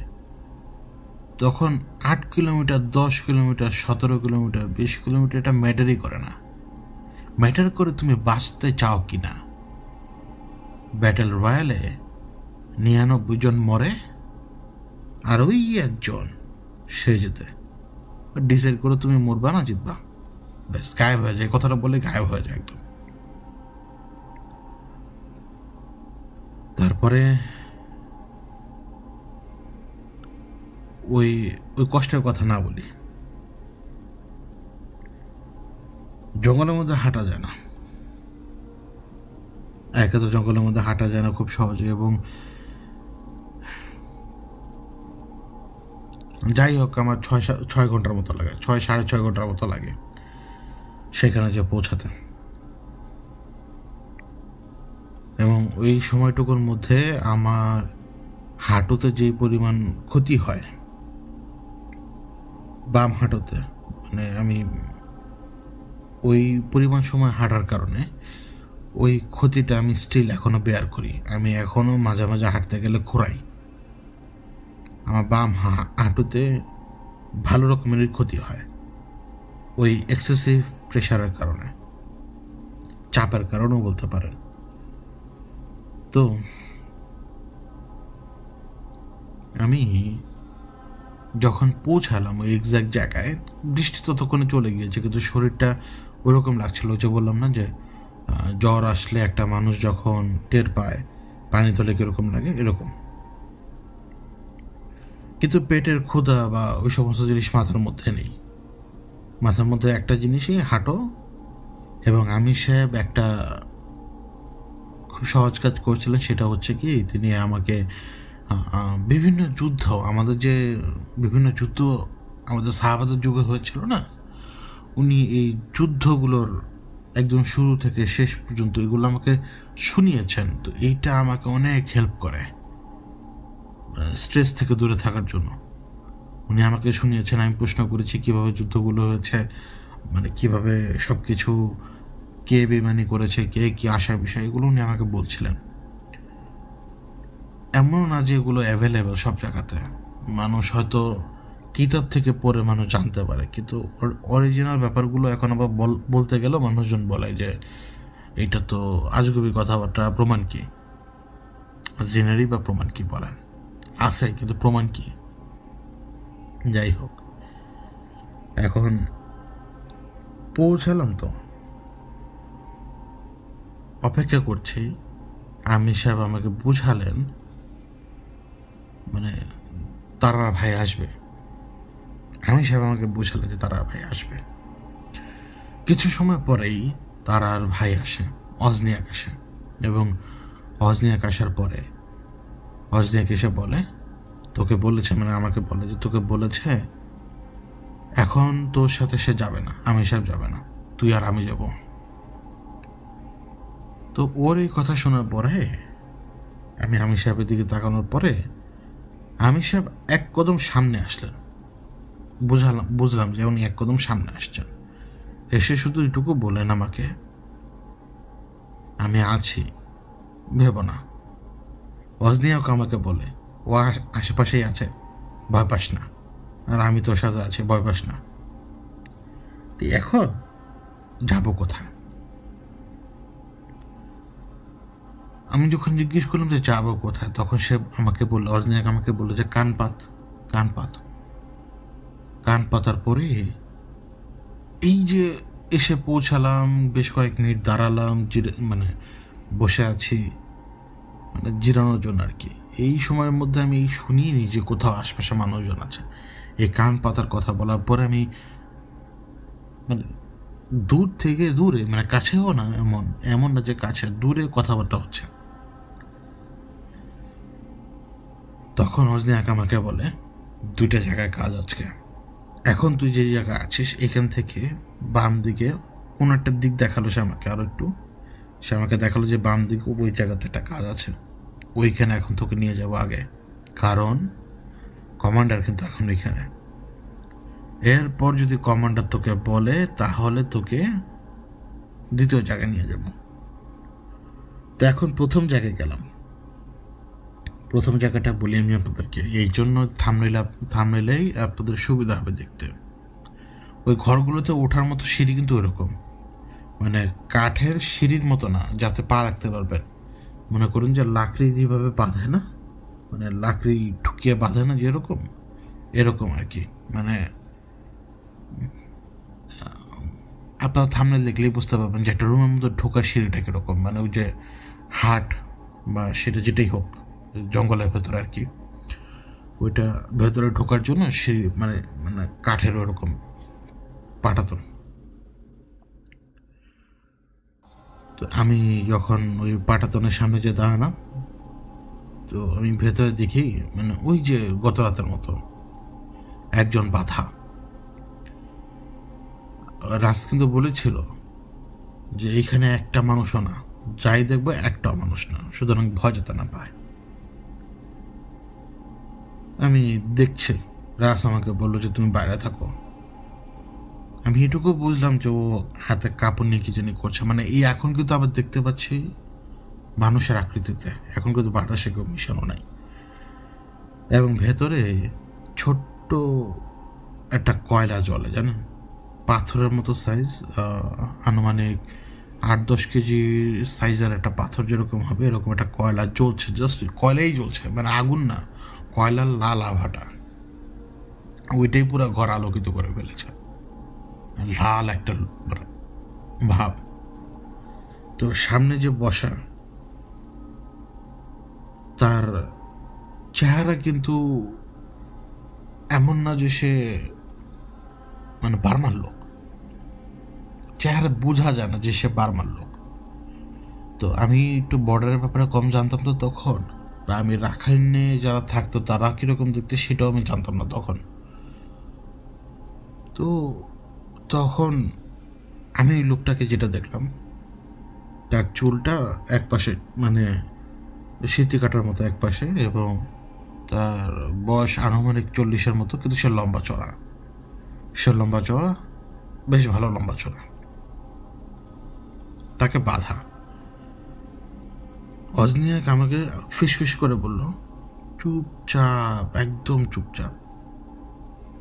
তখন 8 কিলোমিটার, 10 কিলোমিটার, 17 কিলোমিটার, 20 কিলোমিটার এটা ম্যাটারই করে না। ম্যাটার করে তুমি বাঁচতে চাও কি না। ব্যাটল রয়্যালে 99 জন মরে, আর ওই একজন সে যেতে ডিসাইড করে তুমি মরবা না জিতবা, ব্যাস গায়েব হয়ে যায়। কথাটা বলে গায়েব হয়ে যায় একদম। তারপরে ওই ওই কষ্টের কথা না বলি। জঙ্গলের মধ্যে হাঁটা যায় না, একে তো জঙ্গলের মধ্যে হাঁটা যায় না খুব সহজে, এবং যাই হোক আমার 6 ঘন্টার মতো লাগে, 6-6.5 ঘন্টার মতো লাগে সেখানে যে পৌঁছাতে। এবং ওই সময়টুকুর মধ্যে আমার হাঁটুতে যে পরিমাণ ক্ষতি হয়, বাম হাঁটুতে, মানে আমি ওই পরিমাণ সময় হাঁটার কারণে ওই ক্ষতিটা আমি স্টিল এখনো বেয়ার করি। আমি এখনো মাঝে মাঝে হাঁটতে গেলে ঘোরাই। আমার বাম হাঁটুতে ভালো রকমের ক্ষতি হয় ওই এক্সেসিভ প্রেশারের কারণে, চাপের কারণেও বলতে পারেন। তো আমি যখন পৌঁছালাম ওই এক্স্যাক্ট জায়গায়, বৃষ্টি ততক্ষণে চলে গিয়েছে, কিন্তু শরীরটা ওরকম লাগছিল, যে বললাম না যে জ্বর আসলে একটা মানুষ যখন টের পায় পানি তোলে কীরকম লাগে, এরকম। কিন্তু পেটের ক্ষুধা বা ওই সমস্ত জিনিস মাথার মধ্যে নেই। মাথার মধ্যে একটা জিনিসই, হাঁটো। এবং আমির সাহেব একটা খুব সহজ কাজ করছিলেন, সেটা হচ্ছে কি, তিনি আমাকে বিভিন্ন যুদ্ধ, আমাদের যে বিভিন্ন যুদ্ধ আমাদের সাহাবাদের যুগে হয়েছিল না, উনি এই যুদ্ধগুলোর একদম শুরু থেকে শেষ পর্যন্ত এগুলো আমাকে শুনিয়েছেন। তো এইটা আমাকে অনেক হেল্প করে স্ট্রেস থেকে দূরে থাকার জন্য। উনি আমাকে শুনিয়েছেন, আমি প্রশ্ন করেছি কীভাবে যুদ্ধগুলো হয়েছে, মানে কীভাবে সব কিছু, কে বেমানি করেছে, কে কী আশা বিষয়, এগুলো উনি আমাকে বলছিলেন। এমনও না যে এগুলো অ্যাভেলেবেল সব জায়গাতে, মানুষ হয়তো কিতাব থেকে পড়ে মানুষ জানতে পারে, কিন্তু অরিজিনাল ব্যাপারগুলো এখন আবার বলতে গেলেও মানুষজন বলে যে এটা তো আজগুবি কথাবার্তা, প্রমাণ কি, জেনারি বা প্রমাণ কি বলেন, আছে কিন্তু প্রমাণ কি। যাই হোক, এখন পৌঁছালাম, তো অপেক্ষা করছি। আমির সাহেব আমাকে বুঝালেন, মানে তারার ভাই আসবে। আমির সাহেব আমাকে বুঝালেন যে তারার ভাই আসবে। কিছু সময় পরেই তারার ভাই আসে, অজনিয়াক আসে। এবং অজনিয়াক আসার পরে অজনিয়াক এসে বলে, তোকে বলেছে, মানে আমাকে বলে যে তোকে বলেছে এখন তোর সাথে সে যাবে না, আমির সাহেব যাবে না, তুই আর আমি যাব। তো ওর এই কথা শোনার পরে আমি আমির সাহেবের দিকে তাকানোর পরে আমির সাহেব এক কদম সামনে আসলেন। বুঝলাম যে উনি এক কদম সামনে আসছেন। এসে শুধু এটুকু বলেন আমাকে, আমি আছি, ভেব না। অজনিয়াকে আমাকে বলে, ও আশেপাশেই আছে, ভয় পাস না, আর আমি তোর সাথে আছি, ভয় পাস না। এখন যাব কোথায়? আমি যখন জিজ্ঞেস করলাম যে যাবো কোথায়, তখন সে আমাকে বললো, অজনিয়াক আমাকে বললো যে কান পাতার পরে এই যে এসে পৌঁছালাম, বেশ কয়েক মিনিট দাঁড়ালাম, মানে বসে আছি, মানে জিরানোর জন্য আর কি। এই সময়ের মধ্যে আমি শুনিনি যে কোথাও আশপাশে মানুষজন আছে। এই কান পাতার কথা বলার পরে আমি মানে দূর থেকে দূরে, মানে কাছেও না, এমন না যে কাছে, দূরে কথাবার্তা হচ্ছে। তখন অজনিয়াক আমাকে বলে, দুইটা জায়গায় কাজ আজকে। এখন তুই যে জায়গায় আছিস, এখান থেকে বাম দিকে কোনো একটা দিক দেখালো সে আমাকে, আরো একটু সে আমাকে দেখালো যে বাম দিকে ওই জায়গাতে একটা কাজ আছে, ওইখানে এখন তোকে নিয়ে যাবো আগে, কারণ কমান্ডার কিন্তু এখন ওইখানে। এরপর যদি কমান্ডার তোকে বলে, তাহলে তোকে দ্বিতীয় জায়গায় নিয়ে যাব। তো এখন প্রথম জায়গায় গেলাম। প্রথম জায়গাটা বলি আমি আপনাদেরকে, এই জন্য থামনেলেই আপনাদের সুবিধা হবে দেখতে। ওই ঘরগুলোতে ওঠার মতো সিঁড়ি কিন্তু ওইরকম, মানে কাঠের সিঁড়ির মতো না, যাতে পা রাখতে পারবেন। মনে করুন যে লাকড়ি যেভাবে বাঁধে না, মানে লাকড়ি ঠুকিয়ে বাঁধে না যেরকম, এরকম আর কি। মানে আপনার থামনেল দেখলেই বুঝতে পারবেন যে একটা রুমের মধ্যে ঢোকার সিঁড়িটা কীরকম, মানে ওই যে হাট বা সেটা যেটাই হোক, জঙ্গলের ভেতরে আর কি, ওইটা ভেতরে ঢোকার জন্য সিঁড়ি, মানে মানে কাঠের ওরকম পাঠাতো। তো আমি যখন ওই পাটাতনের সামনে যে দাঁড়ালাম, তো আমি ভেতরে দেখি, মানে ওই যে গত রাতের মতো একজন বাধা। রাজ কিন্তু বলেছিল যে এইখানে একটা মানুষও না, যাই দেখবো একটাও মানুষ না, সুতরাং ভয় যেতে না পায়। আমি দেখছি, রাজ আমাকে বললো যে তুমি বাইরে থাকো। আমি এটুকু বুঝলাম যে ও হাতে কাপড় নিয়ে কি জানি করছে, মানে এই এখন কিন্তু আবার দেখতে পাচ্ছি মানুষের আকৃতিতে, এখন কিন্তু বাতাসে কেউ মিশানো নাই। এবং ভেতরে ছোট্ট একটা কয়লা জ্বলে, জানেন, পাথরের মতো সাইজ, আনুমানিক 8-10 কেজি সাইজের একটা পাথর যেরকম হবে, এরকম একটা কয়লা জ্বলছে, জাস্ট কয়লাই জ্বলছে, মানে আগুন না, কয়লার লাল আভাটা। ওইটাই পুরো ঘর আলোকিত করে ফেলেছে, লাল একটা ভাব। তো সামনে যে বসা, তার চেহারা কিন্তু এমন না যে সে মানে বার্মার লোক, চেহারা বোঝা যায় না যে সে বার্মার লোক। তো আমি একটু বর্ডারের ব্যাপারে কম জানতাম তো তখন, বা আমি রাখাইনে যারা থাকতো তারা কীরকম দেখতে সেটাও আমি জানতাম না তখন। তো তখন আমি ওই লোকটাকে যেটা দেখলাম, তার চুলটা এক পাশে মানে সিঁথি কাটার মতো এক পাশে, এবং তার বয়স আনুমানিক 40-এর মতো, কিন্তু সে লম্বা চড়া, বেশ ভালো লম্বা চড়া। তাকে বাধা। অজনিয়াক আমাকে ফিস করে বলল, চুপচাপ, একদম চুপচাপ,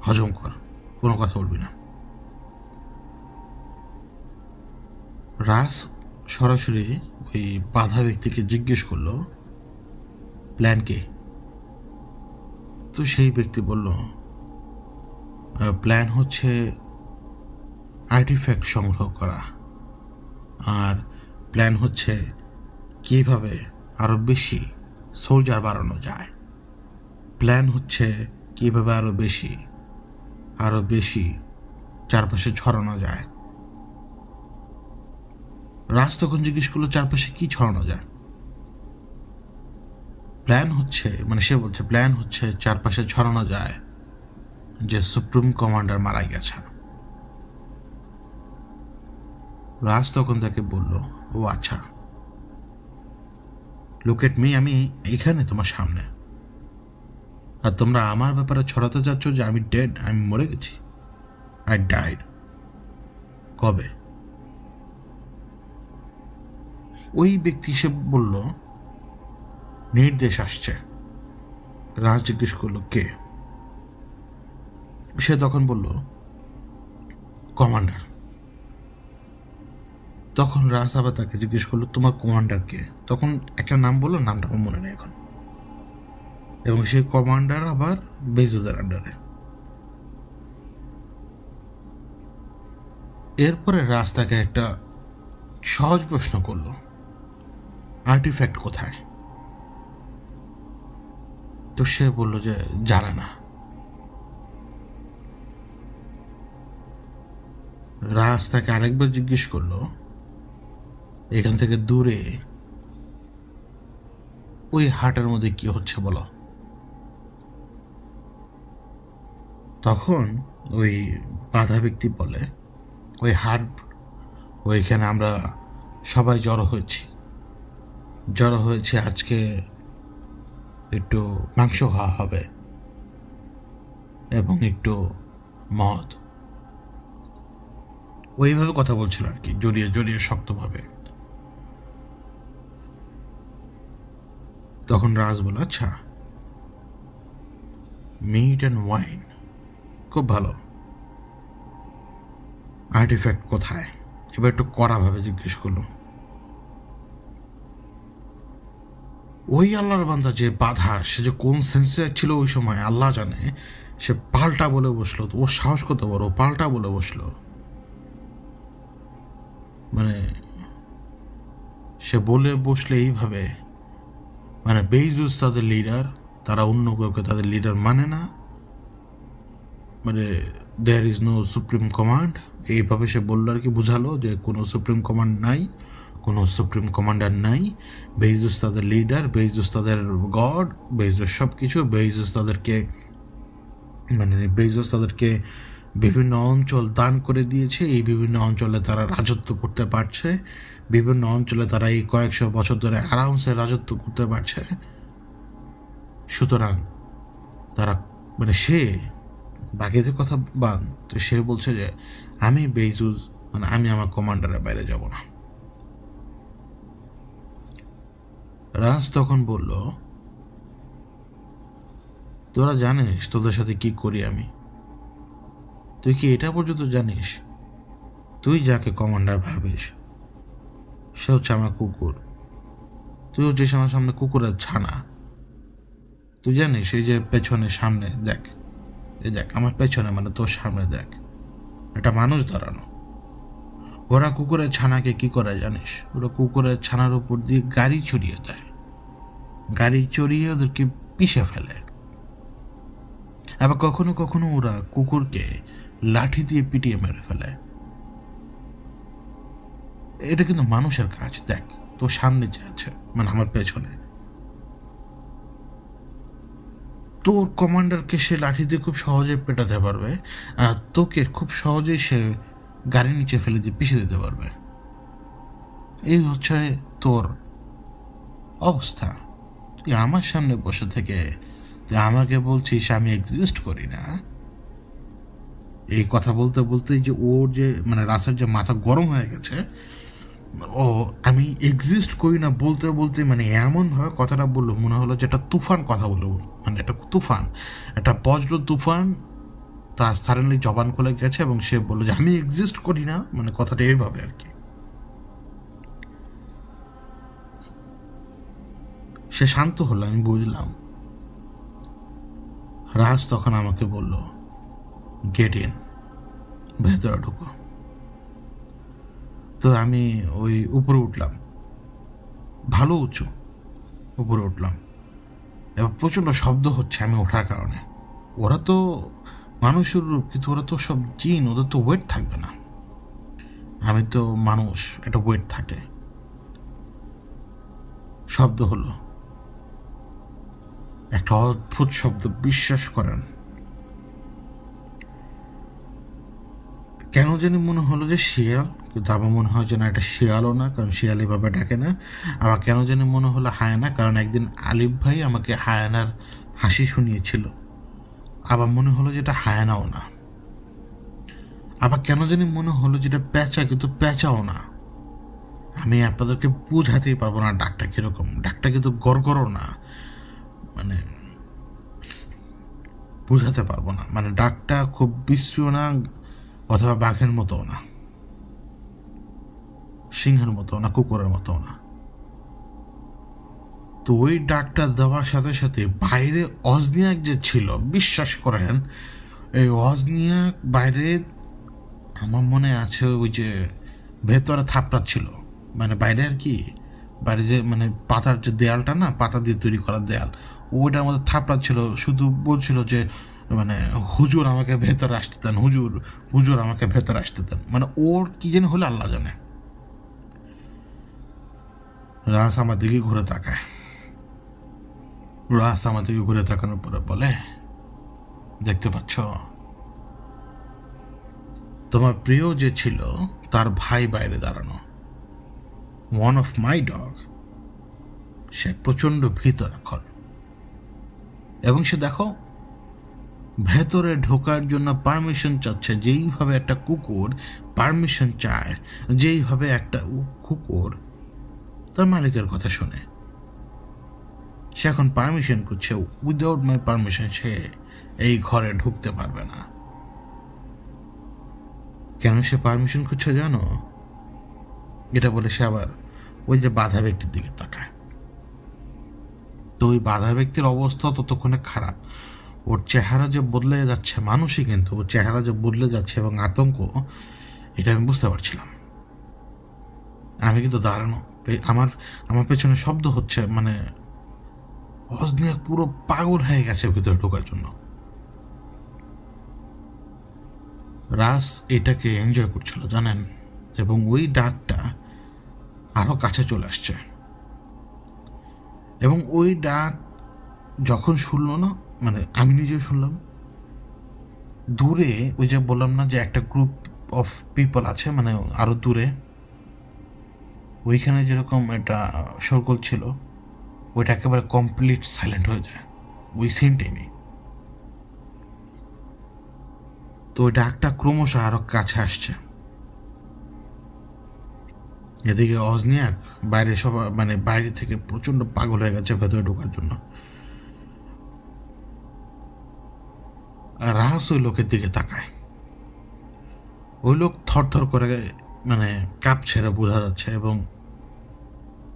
হজম কর, কোনো কথা বলবি না। রাস সরাসরি ওই বাধা ব্যক্তিকে জিজ্ঞেস করলো, প্ল্যান কে? তো সেই ব্যক্তি বলল, প্ল্যান হচ্ছে আর্টিফ্যাক্ট সংগ্রহ করা, আর প্ল্যান হচ্ছে কীভাবে আরও বেশি সোলজার বাড়ানো যায়, প্ল্যান হচ্ছে কীভাবে আরও বেশি চারপাশে ছড়ানো যায়। রাজ তখন জিজ্ঞেস করলো, চারপাশে কি ছড়ানো যায়? প্ল্যান হচ্ছে, মানে সে বলছে প্ল্যান হচ্ছে চারপাশে ছড়ানো যায় যে সুপ্রিম কমান্ডার মারা গেছে। রাজ তখন তাকে বলল, ও আচ্ছা, লুক এট মি, আমি এখানে তোমার সামনে, আর তোমরা আমার ব্যাপারে ছড়াতে চাচ্ছ যে আমি ডেড, আমি মরে গেছি। I died. কবে? ওই ব্যক্তি সে বলল, নির্দেশ আসছে। রাজ জিজ্ঞেস করলো, কে? সে তখন বলল, কমান্ডার। তখন রাজ আবার তাকে জিজ্ঞেস করলো, তোমার কমান্ডার কে? তখন একটা নাম বললো, নামটা আমার মনে নেই এখন, এবং সেই কমান্ডার আবার বেজুদের আন্ডারে। এরপরে রাজ তাকে একটা সহজ প্রশ্ন করলো, আর্টিফ্যাক্ট কোথায়? তো সে বলল যে জানে না। রাজ তাকে আরেকবার জিজ্ঞেস করলো, এখান থেকে দূরে ওই হাটের মধ্যে কি হচ্ছে বলো? তখন ওই বাধা ব্যক্তি বলে, ওই হাট, ওইখানে আমরা সবাই জড়ো হয়েছি, আজকে একটু মাংস খাওয়া হবে এবং একটু মদ। ওইভাবে কথা বলছিল আর কি, জড়িয়ে শক্তভাবে। তখন রাজ বলে, আচ্ছা, মিট অ্যান্ড ওয়াইন, খুব ভালো, আর্টিফ্যাক্ট কোথায়? এবার একটু কড়াভাবে জিজ্ঞেস করলো। ওই আল্লাহর বান্দা যে বাধা, সে যে কোন সেন্সে ছিল ওই সময় আল্লাহ জানে, সে পাল্টা বলে বসলো। ওর সাহস কত বড়, পাল্টা বলে বসলো। মানে সে বলে বসলে এইভাবে, মানে বেইজুস তাদের লিডার, তারা অন্য কাউকে তাদের লিডার মানে না, মানে there is no supreme command, এইভাবে সে বললো আর কি, বুঝালো যে কোনো সুপ্রিম কমান্ড নাই, কোনো সুপ্রিম কমান্ডার নাই, বেইজুস তাদের লিডার, বেইজুস তাদের গড, বেইজুস সব কিছু, বেইজুস তাদেরকে বিভিন্ন অঞ্চল দান করে দিয়েছে, এই বিভিন্ন অঞ্চলে তারা রাজত্ব করতে পারছে, বিভিন্ন অঞ্চলে তারা এই কয়েকশো বছর ধরে আরামসে রাজত্ব করতে পারছে। সুতরাং তারা, মানে সে বাকিদের কথা বান, তো সে বলছে যে আমি বেইজুস, মানে আমি আমার কমান্ডারের বাইরে যাব না। রাজ তখন বলল, তোরা জানিস তোদের সাথে কি করি আমি? তুই কি এটা পর্যন্ত জানিস? তুই যাকে কমান্ডার ভাবিস সে হচ্ছে আমার কুকুর, তুই হচ্ছিস আমার সামনে কুকুরের ছানা। তুই জানিস এই যে পেছনে সামনে দেখ, এই দেখ আমার পেছনে, মানে তোর সামনে দেখ, একটা মানুষ দাঁড়ানো। ওরা কুকুরের ছানাকে কি করে জানিস? ওরা কুকুরের ছানার উপর দিয়ে গাড়ি চড়িয়ে দেয়, গাড়ি চড়িয়ে ওদেরকে পিষে ফেলে। আবার কখনো কখনো ওরা কুকুরকে লাঠি দিয়ে পিটিয়ে মেরে ফেলে। এটা কিন্তু মানুষের কাজ। দেখ তোর সামনে যে আছে, মানে আমার পেছনে, তোর কমান্ডারকে সে লাঠি দিয়ে খুব সহজে পেটাতে পারবে, আর তোকে খুব সহজেই সে গাড়ির নিচে ফেলে দিয়ে পিছিয়ে দিতে পারবে। এই হচ্ছে তোর অবস্থা। তুই আমার সামনে বসে থেকে তুই আমাকে বলছিস আমি এক্সিস্ট করি না। এই কথা বলতে বলতে যে ওর যে মানে রাসের যে মাথা গরম হয়ে গেছে, ও আমি এক্সিস্ট করি না বলতে বলতে মানে এমনভাবে কথাটা বললো মনে হলো যে একটা তুফান কথা বললো, মানে একটা তুফান, একটা বজ্র তুফান তার সাডেনলি জবান খুলে গেছে এবং সে বললো যে আমি এক্সিস্ট করি না, মানে কথাটা এইভাবে আর কি। সে শান্ত হলো, আমি বুঝলাম। রাজ তখন আমাকে বলল গেট ইন, ভেতরে ঢুকো। তো আমি ওই উপরে উঠলাম, ভালো উঁচু, উপরে উঠলাম। এবার প্রচণ্ড শব্দ হচ্ছে আমি ওঠার কারণে। ওরা তো মানুষের রূপ, কিন্তু ওরা তো সব জিন, ওদের তো ওয়েট থাকবে না। আমি তো মানুষ, একটা ওয়েট থাকে। শব্দ হলো, একটা অদ্ভুত শব্দ, বিশ্বাস করেন। কেন জানি মনে হলো যে শিয়াল, কিন্তু আমার মনে হয় যে না, এটা শিয়ালও না, কারণ শিয়াল এভাবে ডাকে না। আবার কেন জানি মনে হলো হায়ানা, কারণ একদিন আলিফ ভাই আমাকে হায়ানার হাসি শুনিয়েছিল। আবার মনে হলো যেটা হায়ানাও না। আবার কেন জানি মনে হলো যেটা প্যাঁচা, কিন্তু প্যাঁচাও না। আমি আপনাদেরকে বুঝাতেই পারবো না ডাকটা কিরকম। ডাকটা কিন্তু গড়গড়ও না, মানে বুঝাতে পারবো না। মানে ডাকটা খুব বিশ্রীও না, অথবা বাঘের মতোও না, সিংহের মতো না, কুকুরের মতো না। তো ওই ডাকটা দেওয়ার সাথে সাথে বাইরে অজনিয়াক যে ছিল, বিশ্বাস করেন এই অজনিয়াক বাইরে, আমার মনে আছে ওই যে ভেতরে থাপড়া ছিল, মানে বাইরে আর কি, বাইরে যে মানে পাতার যে দেয়ালটা না, পাতা দিয়ে তৈরি করা দেয়াল, ওইটার মধ্যে থাপড়া ছিল। শুধু বলছিল যে মানে হুজুর আমাকে ভেতরে আসতে দেন, হুজুর হুজুর আমাকে ভেতরে আসতে দেন। মানে ওর কি যেন হলে আল্লাহ জানে। রাস আমার দিকে ঘুরে তাকায়। রাস আমার দিকে ঘুরে তাকানোর পরে বলে, দেখতে পাচ্ছ তোমার প্রিয় যে ছিল তার ভাই বাইরে দাঁড়ানো, ওয়ান অফ মাই ডগ। সে প্রচণ্ড ভীত এখন, এবং সে দেখো ভেতরে ঢোকার জন্য পারমিশন চাচ্ছে। যেইভাবে একটা কুকুর পারমিশন চায়, যেইভাবে একটা কুকুর তার মালিকের কথা শোনে, সে এখন পারমিশন করছে। উইদাউট মাই পারমিশন সে এই ঘরে ঢুকতে পারবে না। কেন সে পারমিশন করছে জানো? এটা বলে সে আবার ওই যে বাধা ব্যক্তির দিকে তাকায়। তো ওই বাধা ব্যক্তির অবস্থা ততক্ষণে খারাপ। ওর চেহারা যে বদলে যাচ্ছে, মানুষই কিন্তু ওর চেহারা যে বদলে যাচ্ছে এবং আতঙ্ক, এটা আমি বুঝতে পারছিলাম। আমি কিন্তু দাঁড়ানো, আমার আমার পেছনে শব্দ হচ্ছে, মানে অজনিয়া পুরো পাগল হয়ে গেছে ভিতরে ঢোকার জন্য। রাস এটাকে এনজয় করছিল জানেন, এবং ওই ডাকটা আরো কাছে চলে আসছে। এবং ওই ডাক যখন শুনলো না, মানে আমি নিজেও শুনলাম, দূরে ওই যে বললাম না যে একটা গ্রুপ অফ পিপল আছে, মানে আরো দূরে, ওইখানে যেরকম একটা সরগোল ছিল, ওইটা একেবারে কমপ্লিট সাইলেন্ট হয়ে যায় ওই সেম টাইমে। তো ওই ডাকটা ক্রমশ আরো কাছে আসছে। এদিকে অজনিয়াক বাইরে সবাই, মানে বাইরে থেকে প্রচন্ড পাগল হয়ে গেছে ভেতরে ঢোকার জন্য। রাহাস ওই লোকের দিকে তাকায়। ওই লোক থরথর করে মানে কাঁপছে, বোঝা যাচ্ছে, এবং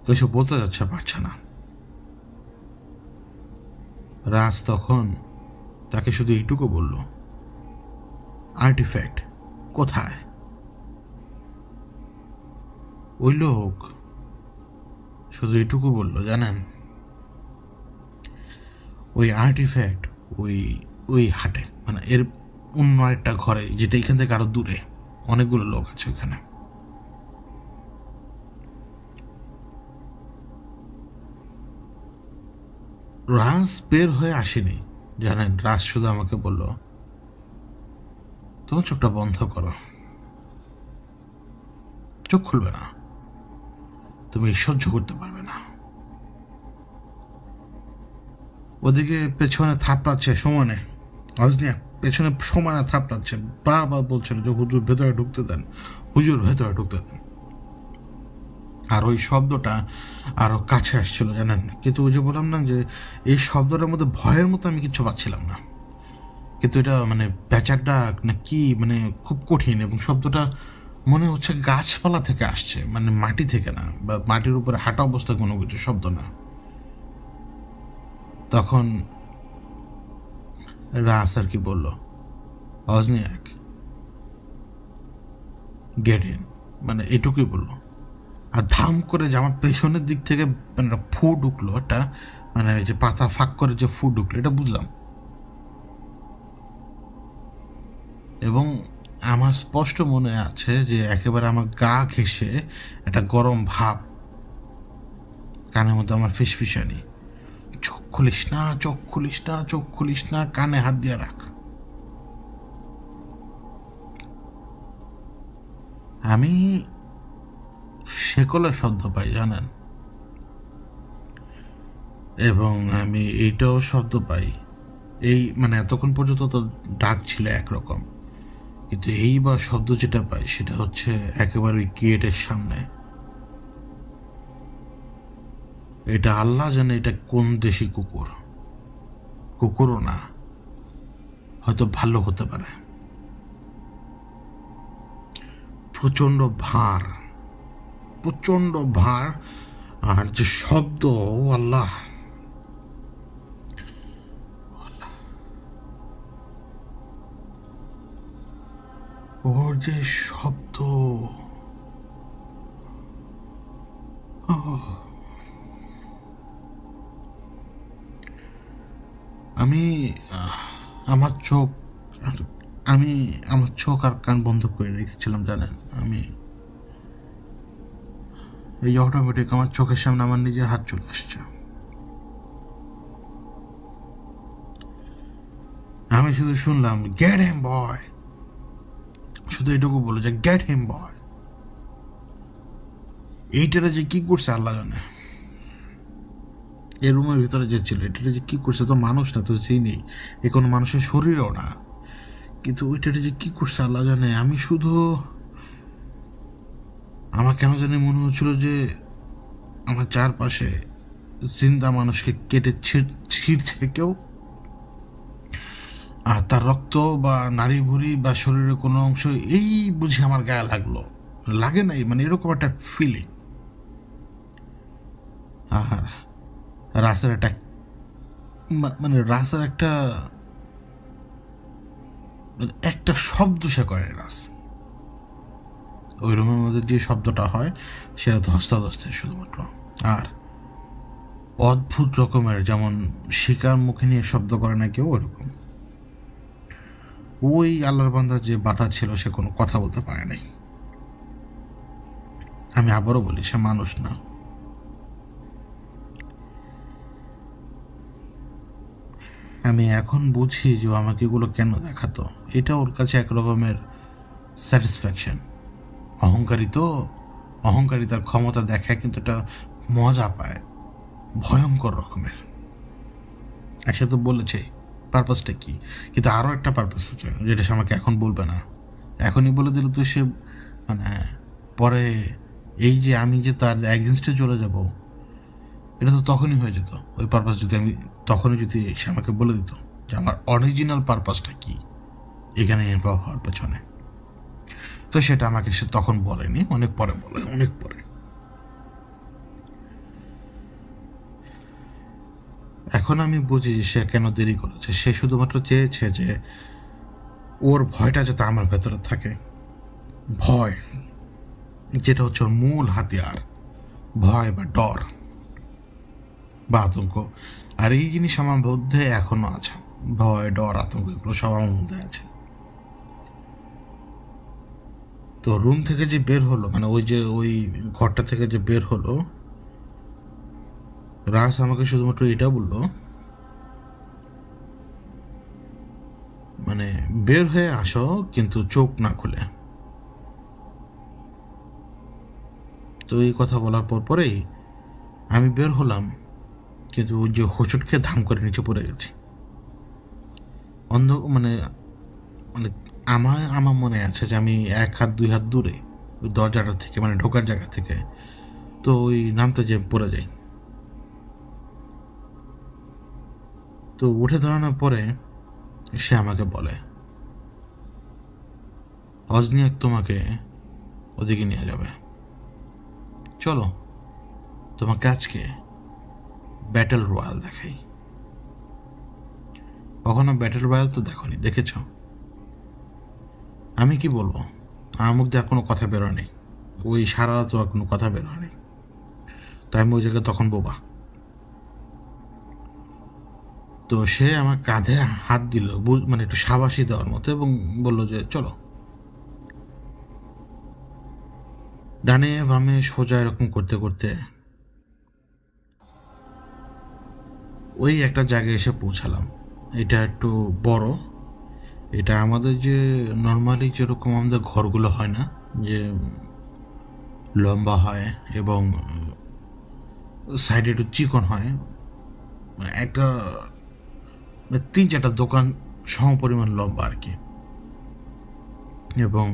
কিছু বলতে যাচ্ছে, পারছে না। রাজ তখন তাকে শুধু এইটুকু বলল, আর্টিফ্যাক্ট কোথায়? ওই লোক শুধু এটুকু বললো, জানেন, ওই আর্টিফ্যাক্ট ওই ওই হাটে, মানে এর অন্য একটা ঘরে, যেটা এখান থেকে আরো দূরে, অনেকগুলো লোক আছে ওখানে। রাজ বের হয়ে আসেনি, জানেন। রাজ শুধু আমাকে বলল, তোমার চোখটা বন্ধ করো, চোখ খুলবে না, তুমি সহ্য করতে পারবে না। ওদিকে পেছনে থাপড়াচ্ছে সমানে, অজনিয়া পেছনে সমানে থাপড়াচ্ছে, বারবার বলছিল যে হুজুর ভেতরে ঢুকতে দেন, হুজুর ভেতরে ঢুকতে দেন। আর ওই শব্দটা আরো কাছে আসছিল, জানেন। কিন্তু ওই যে বললাম না যে এই শব্দটার মধ্যে ভয়ের মতো আমি কিছু পাচ্ছিলাম না, কিন্তু এটা মানে প্যাঁচার ডাক না কি, মানে খুব কঠিন, এবং শব্দটা মনে হচ্ছে গাছপালা থেকে আসছে, মানে মাটি থেকে না, বা মাটির উপরে হাঁটা অবস্থায় কোনো কিছু শব্দ না। তখন রাস আর কি বলল, অজনিয়াক গেট ইন, মানে এটুকুই বললো। আর ধাম করে যে আমার পেছনের দিক থেকে মানে ফু ঢুকলো, একটা মানে যে পাতা ফাঁক করে যে ফু ঢুকলো, এটা বুঝলাম। এবং আমার স্পষ্ট মনে আছে যে একেবারে আমার গা ঘেঁষে একটা গরম ভাব, কানের মধ্যে আমার ফিসফিসানি, চোখ খুলিস না, চোখ খুলিস না, চোখ খুলিস না, কানে হাত দিয়ে রাখ। আমি শেকলের শব্দ পাই, জানেন, এবং আমি এইটাও শব্দ পাই, এই মানে এতক্ষণ পর্যন্ত তো ডাক ছিল একরকম, কিন্তু এইবার শব্দ যেটা পাই সেটা হচ্ছে একেবারে ওই গেটের সামনে। এটা আল্লাহ জানে এটা কোন দেশি কুকুর, কুকুরও না, হয়তো ভালো হতে পারে। প্রচন্ড ভার, প্রচন্ড ভার, আর যে শব্দ, আল্লাহ, ওর যে শব্দ, আমি আমার চোখ আমি আমার চোখ আর কান বন্ধ করে রেখেছিলাম, জানেন। আমি এই অটোমেটিক আমার চোখের সামনে আমার নিজের হাত চলে আসছে। আমি শুধু শুনলাম গেট হিম বয়, শুধু এটুকু বলো যে গেট হিম বয়। এইটারে যে কি করছে আল্লাহ জানে, এই রুমের ভিতরে যে ছিল এটা যে কি করছে, তো মানুষ না, তো সেই নেই, এ কোনো মানুষের শরীরও না, কিন্তু ওইটারে যে কি করছে আল্লাহ জানে। আমি শুধু, আমার কেন জানি মনে হচ্ছিল যে আমার চারপাশে জিন্দা মানুষকে কেটে ছিঁড়ছে কেউ, আর তার রক্ত বা নাড়ি ভুড়ি বা শরীরের কোনো অংশ এই বুঝি আমার গায়ে লাগলো, লাগে নাই, মানে এরকম একটা ফিলিং। আর রাসের একটা মানে রাসের একটা একটা শব্দ সে করে রাস, ওই রুমের মধ্যে যে শব্দটা হয় সেটা ধস্তাধস্তে শুধুমাত্র, আর অদ্ভুত রকমের, যেমন শিকার মুখে নিয়ে শব্দ করে না কেউ, ওইরকম। ওই আল্লাহর বান্দা যে বাধা ছিল সে কোনো কথা বলতে পারে নাই। আমি আবারও বলি, সে মানুষ না। আমি এখন বুঝি যে আমাকে এগুলো কেন দেখাতো, এটা ওর কাছে এক রকমের স্যাটিসফ্যাকশন। অহংকারী তার ক্ষমতা দেখায়, কিন্তু এটা মজা পায় ভয়ঙ্কর রকমের। একসাথে তো বলেছে পারপাসটা কি, কিন্তু আরও একটা পারপাস আছে যেটা সে আমাকে এখন বলবে না। এখনই বলে দিলে তো সে মানে পরে এই যে আমি যে তার এগেনস্টে চলে যাব, এটা তো তখনই হয়ে যেত। ওই পারপাস যদি আমি তখনই যদি সে আমাকে বলে দিত যে আমার অরিজিনাল পারপাসটা কি এখানে ইনভলভ হওয়ার পেছনে, তো সেটা আমাকে সে তখন বলেনি, অনেক পরে বলে, অনেক পরে। এখন আমি বুঝি যে সে কেন দেরি করেছে। সে শুধুমাত্র চেয়েছে যে ওর ভয়টা যাতে আমার ভেতরে থাকে, ভয় যেটা হচ্ছে ওর মূল হাতিয়ার, ভয় বা ডর বা আতঙ্ক। আর এই জিনিস আমার মধ্যে এখনো আছে, ভয়, ডর, আতঙ্ক, এগুলো সব আমার মধ্যে আছে। তো রুম থেকে যে বের হলো, মানে ওই ঘরটা থেকে যে বের হলো, রাজ আমাকে শুধুমাত্র এটা বললো, মানে বের হয়ে আসো কিন্তু চোখ না খুলে। তো এই কথা বলার পরেই আমি বের হলাম, কিন্তু ওই যে হোঁচট খেয়ে ধাম করে নিচে পড়ে গেছি। মানে মানে আমার মনে আছে যে আমি 1 হাত 2 হাত দূরে ওই দরজাটা থেকে, মানে ঢোকার জায়গা থেকে, তো ওই নামতে যে পড়ে যাই। তো উঠে দাঁড়ানোর পরে সে আমাকে বলে, অজনিয়াক তোমাকে ওদিকে নিয়ে যাবে, চলো তোমাকে আজকে ব্যাটেল রয়্যাল দেখাই। কখনো ব্যাটেল রয়্যাল তো দেখোনি, দেখেছ? আমি কি বলবো, আমার মুখ দিয়ে আর কোনো কথা বেরোয়নি, ওই সারা রাত আর কোনো কথা বেরোয়নি। তাই আমি ওই জায়গায় তখন বোবা। তো সে আমার কাঁধে হাত দিল, মানে একটু সাবাসি দেওয়ার মতো, এবং বলল যে চলো। ডানে বামে সোজা এরকম করতে করতে ওই একটা জায়গায় এসে পৌঁছালাম। এটা একটু বড়, এটা আমাদের যে নর্মালি যেরকম আমাদের ঘরগুলো হয় না, যে লম্বা হয় এবং সাইডে একটু চিকন হয়, একটা 3-4টা দোকান সমপরিমাণ লম্বা আর কি। এবং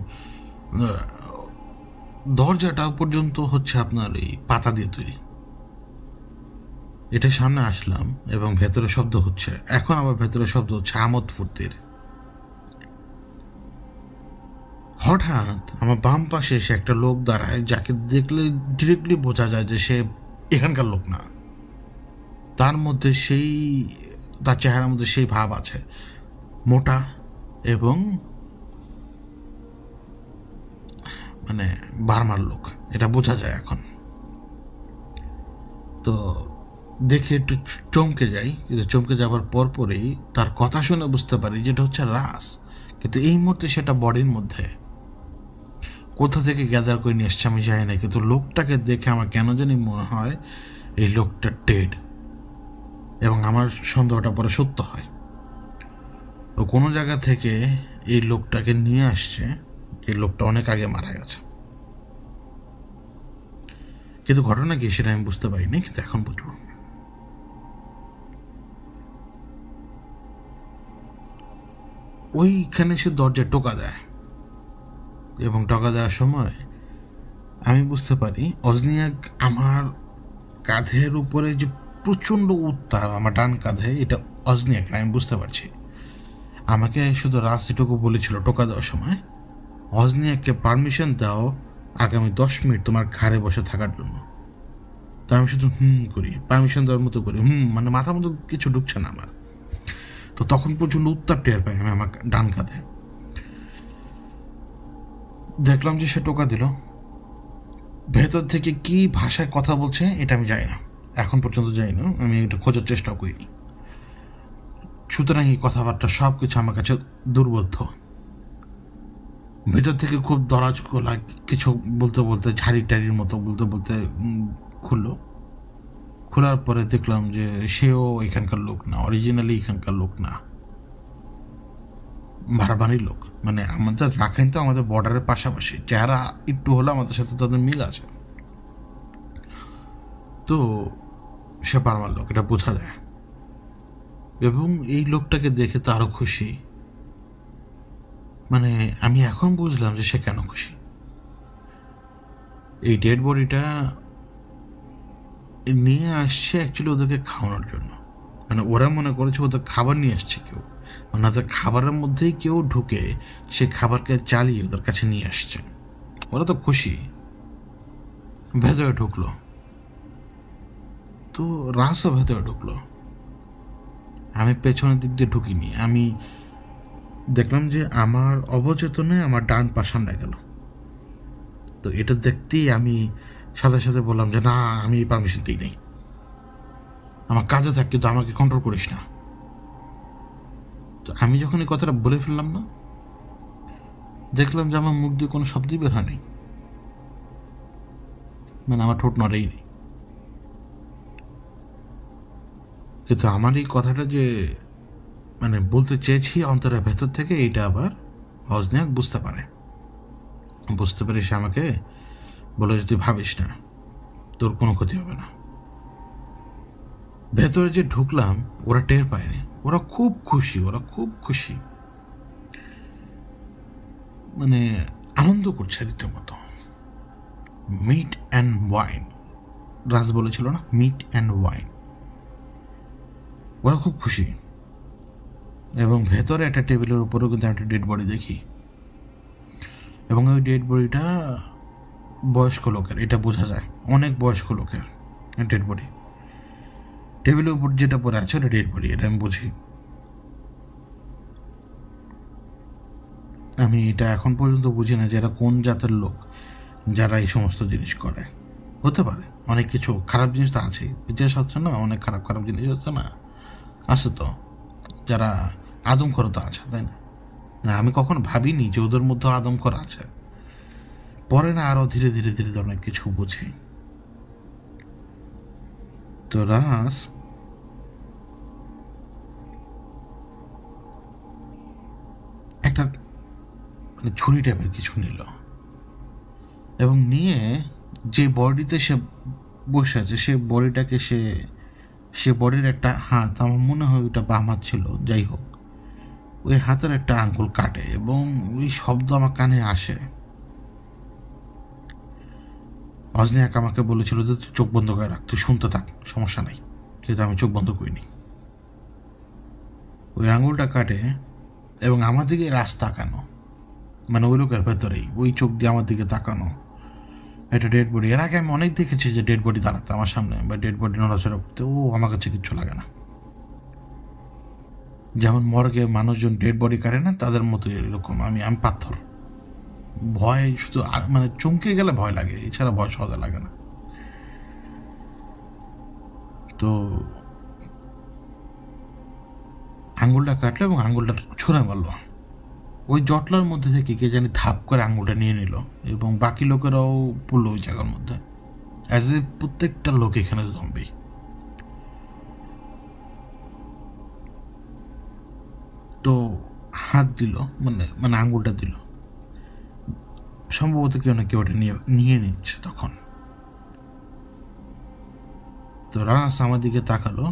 দরজাটা পর্যন্ত হচ্ছে আপনার এই পাতা দিয়ে তৈরি। এটা সামনে আসলাম এবং ভেতরে শব্দ হচ্ছে, এখন আবার ভেতরে শব্দ হচ্ছে আমোদ ফুর্তির। হঠাৎ আমার বাম পাশে এসে একটা লোক দাঁড়ায়, যাকে দেখলে ডিরেক্টলি বোঝা যায় যে সে এখানকার লোক না। তার চেহারার মধ্যে সেই ভাব আছে, মোটা এবং মানে বার্মার লোক, এটা বোঝা যায় এখন। তো দেখে একটু চমকে যাই, কিন্তু চমকে যাওয়ার পরপরই তার কথা শুনে বুঝতে পারি যেটা হচ্ছে রাস। কিন্তু এই মুহূর্তে সেটা বডির মধ্যে, কোথা থেকে গ্যাদার করে নিয়ে এসছে আমি জানি না, কিন্তু লোকটাকে দেখে আমার কেন জানি মনে হয় এই লোকটা ডেড, এবং আমার সন্দেহটা পরে সত্য হয়। ও কোনো জায়গা থেকে এই লোকটাকে নিয়ে আসছে, এই লোকটা অনেক আগে মারা গেছে। কিন্তু ঘটনা কি সেটা আমি বুঝতে পারিনি, কিন্তু এখন বুঝবো। ওইখানে সে দরজায় টোকা দেয়, এবং টোকা দেওয়ার সময় আমি বুঝতে পারি অজনিয়াক আমার কাঁধের উপরে যে প্রচণ্ড উত্তাপ, আমার ডান কাঁধে, এটা অজনিয়াক, আমি বুঝতে পারছি। আমাকে শুধু রাজ এটুকু বলেছিল টোকা দেওয়ার সময়, অজনিয়াককে পারমিশন দাও আগামী 10 মিনিট তোমার ঘাড়ে বসে থাকার জন্য। তো আমি শুধু করি, পারমিশন দেওয়ার মতো করি, মানে মাথার মতো কিছু ঢুকছে না আমার। তো তখন প্রচণ্ড উত্তাপ টের পাই আমি আমার ডান কাঁধে। দেখলাম যে সে টোকা দিল, ভেতর থেকে কি ভাষায় কথা বলছে এটা আমি জানি না, এখন পর্যন্ত জানি না, আমি এটা খোঁজার চেষ্টা করিনি। সুতরাং এই কথাবার্তা সব কিছু আমার কাছে দুর্বোধ্য। ভেতর থেকে খুব দরাজ খোলা কিছু বলতে বলতে, ঝাড়ি টাড়ির মতো বলতে বলতে খোলার পরে দেখলাম যে সেও এখানকার লোক না, অরিজিনালি এখানকার লোক না, ভাড়াবাড়ির লোক। মানে আমাদের রাখাইন তো আমাদের বর্ডারের পাশাপাশি, চেহারা একটু হলে আমাদের সাথে তাদের মিল আছে। তো সে বার্মার লোক, এটা বোঝা যায়। এবং এই লোকটাকে দেখে তো আরো খুশি, মানে আমি এখন বুঝলাম যে সে কেন খুশি। এই ডেড বডিটা নিয়ে আসছে অ্যাকচুয়ালি ওদেরকে খাওয়ানোর জন্য, মানে ওরা মনে করেছে ওদের খাবার নিয়ে আসছে কেউ, মানে ওদের খাবারের মধ্যেই কেউ ঢুকে সে খাবারকে চালিয়ে ওদের কাছে নিয়ে আসছে। ওরা তো খুশি। ভেতরে ঢুকলো, তো রাসও ভেতরে ঢুকলো। আমি পেছনের দিক দিয়ে ঢুকিনি, আমি দেখলাম যে আমার অবচেতনে আমার ডান পা সামনে গেল। তো এটা দেখতেই আমি সাথে সাথে বললাম যে না, আমি এই পারমিশন দিই নাই, আমার কাজে থাক, কিন্তু আমাকে কন্ট্রোল করিস না। তো আমি যখন এই কথাটা বলে ফেললাম না, দেখলাম যে আমার মুখ দিয়ে কোনো শব্দই বের হয়নি, মানে আমার ঠোঁট নড়েই নেই। কিন্তু আমার এই কথাটা যে মানে বলতে চেয়েছি অন্তরের ভেতর থেকে, এইটা আবার অজনিয়াক বুঝতে পেরে সে আমাকে বলে যে তুই ভাবিস না, তোর কোনো ক্ষতি হবে না। ভেতরে যে ঢুকলাম ওরা টের পায়নি, ওরা খুব খুশি, মানে আনন্দ করছে রীতিমতো। মিট অ্যান্ড ওয়াইন, রাজ বলেছিল না, মিট অ্যান্ড ওয়াইন। ওরা খুব খুশি। এবং ভেতরে একটা টেবিলের উপরেও কিন্তু একটা ডেড বডি দেখি, এবং ওই ডেড বডিটা বয়স্ক লোকের, এটা বোঝা যায়, অনেক বয়স্ক লোকের ডেড বডি। টেবিলের উপর যেটা পরে আছে ওটা ডেড বডি, এটা আমি বুঝি। আমি এটা এখন পর্যন্ত বুঝি না যে এরা কোন জাতের লোক যারা এই সমস্ত জিনিস করে। হতে পারে অনেক কিছু খারাপ জিনিস তো আছে, ইতিহাস আছে না, অনেক খারাপ জিনিস আছে না, আছে তো, যারা আদমখোর তো আছে, তাই না? না, আমি কখনো ভাবিনি যে ওদের মধ্যে আদমখোর আছে। পরে না আরো ধীরে ধীরে অনেক কিছু বুঝি। তো রাস একটা মানে ছুরি টাইপের কিছু নিল, এবং নিয়ে যে বডিতে সে বসে আছে সে বডিটাকে সে বডির একটা হাত, আমার মনে হয় ওইটা বাম হাত ছিল, যাই হোক, ওই হাতের একটা আঙ্গুল কাটে এবং ওই শব্দ আমার কানে আসে। অজনিয়াক আমাকে বলেছিল যে তুই চোখ বন্ধ করে রাখ, তুই শুনতে থাক, সমস্যা নাই, কিন্তু আমি চোখ বন্ধ করিনি। ওই আঙুলটা কাটে এবং আমার দিকে রাস্তা তাকানো, মানে ওই লোকের ভেতরেই ওই চোখ দিয়ে আমার দিকে তাকানো একটা ডেড বডি। এর আগে আমি অনেক দেখেছি যে ডেড বডি দাঁড়াতে আমার সামনে, বা ডেড বডি নড়াচড়া করতে, ও আমার কাছে কিচ্ছু লাগে না। যেমন মর্গে মানুষজন ডেড বডি কাটে না, তাদের মতো এরকম আমি পাথর। ভয় শুধু মানে চমকে গেলে ভয় লাগে, এছাড়া ভয় সহজে লাগে না। তো আঙুলটা কাটলো এবং আঙুলটা ছুঁড়ে মারলো। ওই জটলার মধ্যে থেকে কে জানি ধাপ করে আঙুলটা নিয়ে নিল, এবং বাকি লোকেরাও পড়লো ওই জায়গার মধ্যে, অ্যাজ এ প্রত্যেকটা লোক এখানে জম্বি। তো হাত দিল, মানে আঙুলটা দিল, সম্ভবত কেউ না কেউ ওটা নিয়ে নিচ্ছে তখন। তো রাস আমার দিকে তাকালো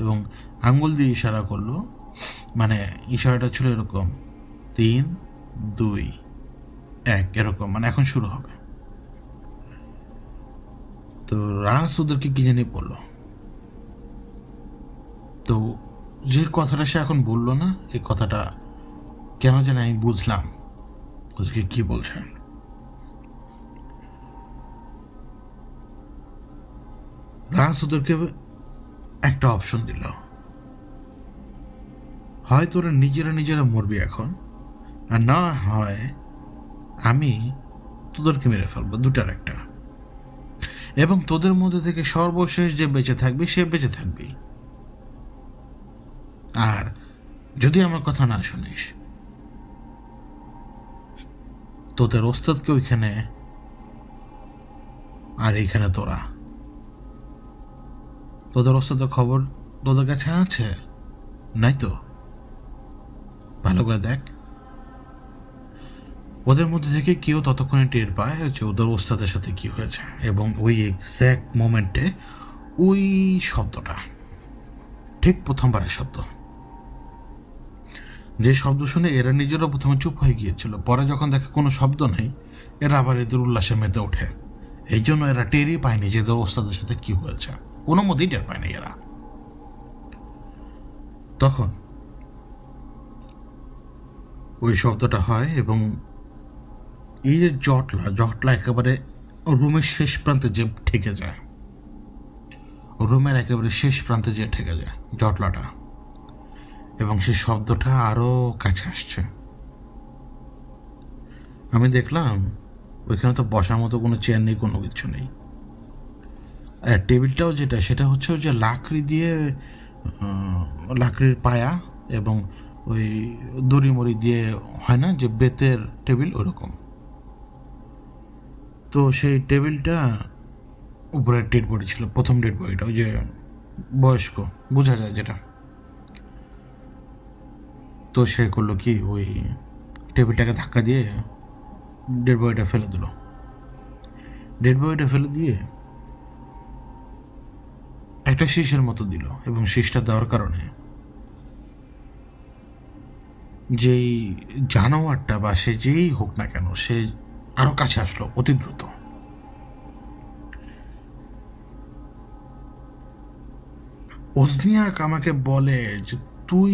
এবং আঙুল দিয়ে ইশারা করলো, মানে ইশারাটা ছিল এরকম 3, 2, 1 এরকম, মানে এখন শুরু হবে। তো রাস ওদেরকে কি জানি বললো। তো যে কথাটা সে এখন বললো না, এই কথাটা কেন যেন আমি বুঝলাম ওদেরকে কি বলছেন। রাস ওদেরকে একটা অপশন দিল, হয় তোরা নিজেরা মরবি এখন, আর না হয় আমি তোদেরকে মেরে ফেলবো, দুটার একটা। এবং তোদের মধ্যে থেকে সর্বশেষ যে বেঁচে থাকবি সে বেঁচে থাকবি, আর যদি আমার কথা না শুনিস তোদের ওস্তাদকে ওইখানে, আর এইখানে তোদের ওস্তাদের খবর তোদের কাছে আছে নাই তো? ভালো করে দেখ, ওদের মধ্যে থেকে কেউ ততক্ষণে টের পায় যে ওদের ওস্তাদের সাথে কি হয়েছে, এবং ওই এক্স্যাক্ট মোমেন্টে ওই শব্দটা ঠিক প্রথমবারের শব্দ, যে শব্দ শুনে এরা নিজেরা প্রথমে চুপ হয়ে গিয়েছিল, পরে যখন দেখে কোনো শব্দ নেই এরা আবার এদের উল্লাসে মেতে ওঠে। এই জন্য এরা টেরই পায়নি যে এদের ওস্তাদের সাথে কি হয়েছে, কোনো মতেই টের পায়নি এরা। তখন ওই শব্দটা হয় এবং এই যে জটলা একেবারে রুমের শেষ প্রান্তে যে ঠেকে যায়, রুমের একেবারে শেষ প্রান্তে যে ঠেকে যায় জটলাটা, এবং সেই শব্দটা আরও কাছে আসছে। আমি দেখলাম ওইখানে তো বসার মতো কোনো চেয়ার নেই, কোনো কিছু নেই। আর টেবিলটাও যেটা, সেটা হচ্ছে ওই যে লাকড়ি দিয়ে, লাকড়ির পায়া এবং ওই দড়ি মড়ি দিয়ে হয় না যে বেতের টেবিল, ওরকম। তো সেই টেবিলটা উপরে ডেড বডি ছিল, প্রথম ডেড বডিটা, ওই যে বয়স্ক, বোঝা যায় যেটা। তো সে করলো কি, ওই টেবিলটাকে ধাক্কা দিয়ে ডেড বডিটা ফেলে দিল। ডেড বডিটা ফেলে দিয়ে একটা শীষের মতো দিল, এবং শীষটা দেওয়ার কারণে যেই জানোয়ারটা বা সে যেই হোক না কেন, সে আরো কাছে আসলো অতি দ্রুত। ওজনিয়াক আমাকে বলে যে তুই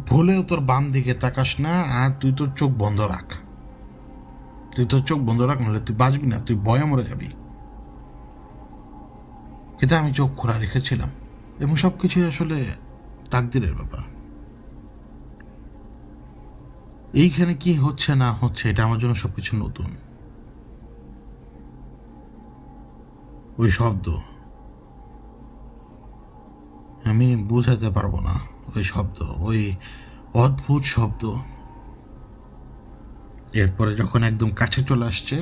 ভুলেও তোর বাম দিকে তাকাস না, আর তুই তোর চোখ বন্ধ রাখ, তুই তোর চোখ বন্ধ রাখ, নাহলে তুই বাঁচবি না, তুই ভয়ে মরে যাবি। কিন্তু আমি চোখ খোলা রেখেছিলাম, এবং সবকিছুই আসলে তাকদিরের ব্যাপার। এইখানে কি হচ্ছে না হচ্ছে, এটা আমার জন্য সবকিছু নতুন। ওই শব্দ আমি বোঝাতে পারবো না, ওই শব্দ, ওই অদ্ভুত শব্দ। এরপরে যখন একদম কাছে চলে আসছে,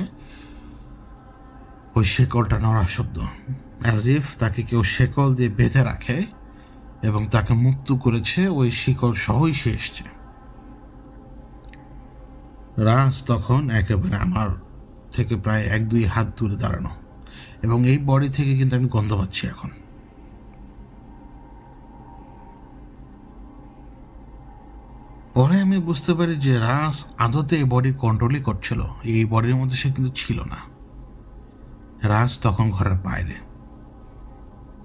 ওই শেকলটা নড়ার শব্দ, অ্যাজ ইফ তাকে কেউ শেকল দিয়ে বেঁধে রাখে এবং তাকে মুক্ত করেছে, ওই শিকল সহই সে এসছে। রাজ তখন একেবারে আমার থেকে প্রায় 1-2 হাত দূরে দাঁড়ানো, এবং এই বডি থেকে কিন্তু আমি গন্ধ পাচ্ছি এখন। পরে আমি বুঝতে পারি যে রাজ আদতে এই বডি কন্ট্রোলই করছিল, এই বডির মধ্যে সে কিন্তু ছিল না। রাজ তখন ঘরের বাইরে,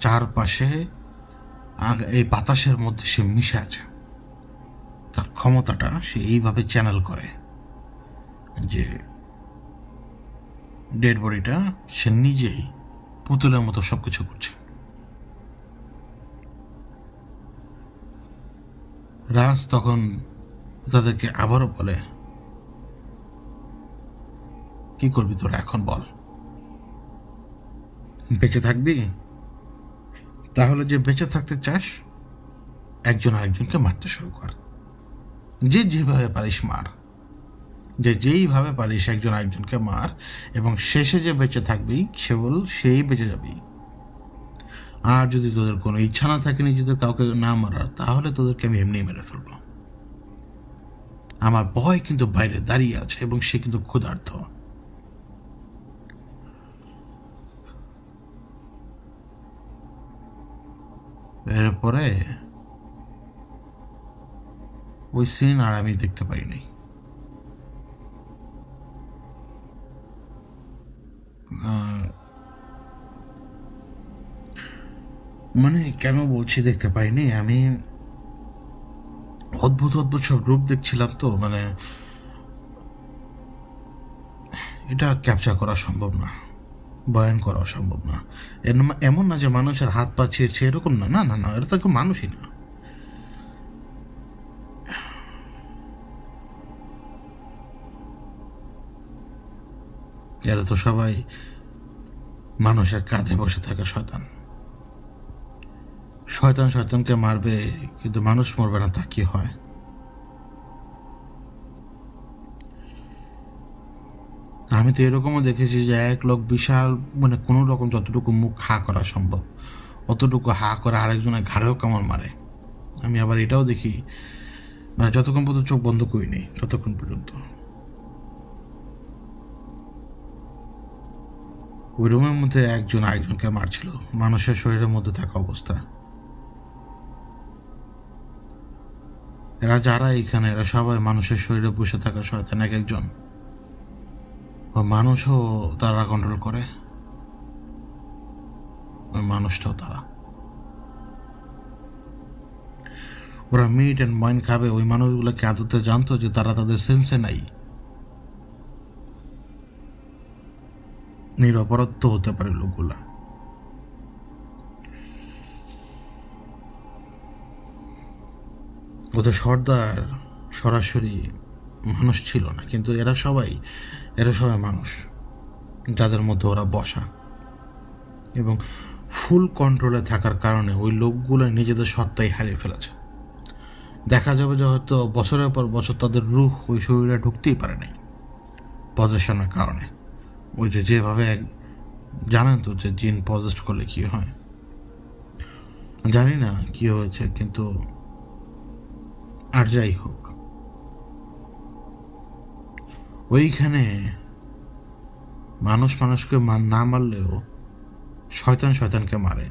চারপাশে এই বাতাসের মধ্যে সে মিশে আছে। তার ক্ষমতাটা সে এইভাবে চ্যানেল করে যে ডেড বডিটা সে নিজেই পুতুলের মতো সবকিছু করছে। রাজ তখন তাদেরকে আবারও বলে, কি করবি তোরা এখন বল, বেঁচে থাকবি? তাহলে যে বেঁচে থাকতে চাস, একজন আরেকজনকে মারতে শুরু কর, যে যেভাবে পারিস মার, যে যেইভাবে পারিস একজন আরেকজনকে মার, এবং শেষে যে বেঁচে থাকবি কেবল সেই বেঁচে যাবি। আর যদি তোদের কোনো ইচ্ছা না থাকে নিজেদের কাউকে না মারার, তাহলে তোদেরকে আমি এমনি মেরে ফেলবো। আমার ভয় কিন্তু বাইরে দাঁড়িয়ে আছে, এবং সে কিন্তু ক্ষুধার্ত। এরপরে ওই সিন আর আমি দেখতে পারিনি। মানে কেন বলছি দেখতে পাইনি, আমি অদ্ভুত অদ্ভুত সব রূপ দেখছিলাম, তো মানে এটা ক্যাপচার করা সম্ভব না, বয়ান করা সম্ভব না। এমন না যে মানুষের হাত পা ছিঁড়ছে, এরকম না, না না না, এটা তো কেউ মানুষই না। এরা তো সবাই মানুষের কাঁধে বসে থাকা শয়তান। শয়তান শয়তানকে মারবে, কিন্তু মানুষ মরবে না, তা কি হয়? আমি তো এরকমও দেখেছি যে এক লোক বিশাল, মানে কোনো রকম যতটুকু মুখ হা করা সম্ভব অতটুকু হা করে আরেকজনের ঘাড়েও কামড় মারে। আমি আবার এটাও দেখি, মানে যতক্ষণ পর্যন্ত চোখ বন্ধ করিনি ততক্ষণ পর্যন্ত ওই রুমের মধ্যে একজন আরেকজনকে মারছিল, মানুষের শরীরের মধ্যে থাকা অবস্থা। এরা যারা এখানে, এরা সবাই মানুষের শরীরে বসে থাকা শয়তান এক একজন। ও মানুষও তারা কন্ট্রোল করে, ওই মানুষটাও তারা। ওরা মিট অ্যান্ড মাইন্ড খাবে, ওই মানুষগুলোকে আদতে জানতো যে তারা তাদের সেন্সে নাই, নিরপরাধ তো হতে পারে লোকগুলা। ওদের সর্দার সরাসরি মানুষ ছিল না, কিন্তু এরা সবাই মানুষ, যাদের মধ্যে ওরা বসা এবং ফুল কন্ট্রোলে থাকার কারণে ওই লোকগুলো নিজেদের সত্তাই হারিয়ে ফেলেছে। দেখা যাবে যে হয়তো বছরের পর বছর তাদের রুহ ওই শরীরে ঢুকতেই পারে নাই পজেশনের কারণে। ওই যেভাবে জানেন তো যে জিন পজেস্ট করলে কি হয়, জানি না কি হয়েছে, কিন্তু আর যাই হোক, ওইখানে মানুষ মানুষকে না মারলেও শয়তান শয়তানকে মারে,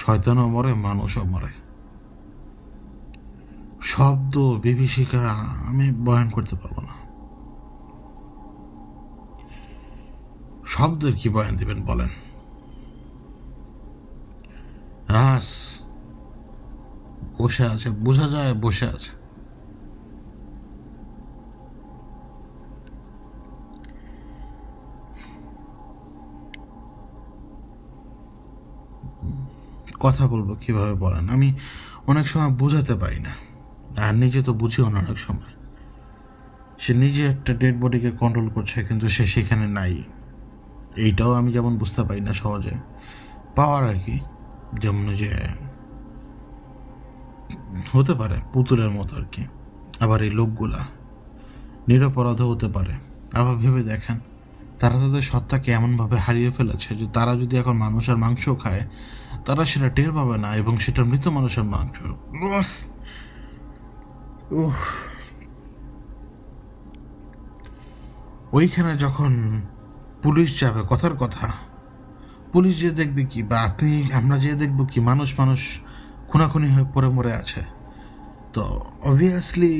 শয়তানও মরে মানুষও মরে। শব্দ বিভীষিকা আমি বয়ান করতে পারবো না। শব্দের কি বয়ান দিবেন বলেন? রাস বসে আছে, বোঝা যায় বসে আছে। কথা বলবো কিভাবে বলেন, আমি অনেক সময় বোঝাতে পারি না, আর নিজে তো বুঝিও না। অনেক সময় সে নিজে একটা ডেড বডিকে কন্ট্রোল করছে, কিন্তু সে সেখানে নাই। এইটাও আমি যেমন বুঝতে পারি না সহজে, পাওয়ার আর কি, যেমন যে হতে পারে পুতুলের মতো আর কি। আবার এই লোকগুলা নিরপরাধও হতে পারে। আবার ভেবে দেখেন, তারা তাদের সত্তাকে এমনভাবে হারিয়ে ফেলেছে যে তারা যদি এখন মানুষের মাংস খায়, তারা সেটা টের পাবে না, এবং সেটা মৃত মানুষের মাংস। ওইখানে যখন পুলিশ যাবে, কথার কথা, পুলিশ যে দেখবে কি, বা আমরা যে দেখবো কি, মানুষ মানুষ খুনাখুনি হয়ে পড়ে মরে আছে, তো অবভিয়াসলি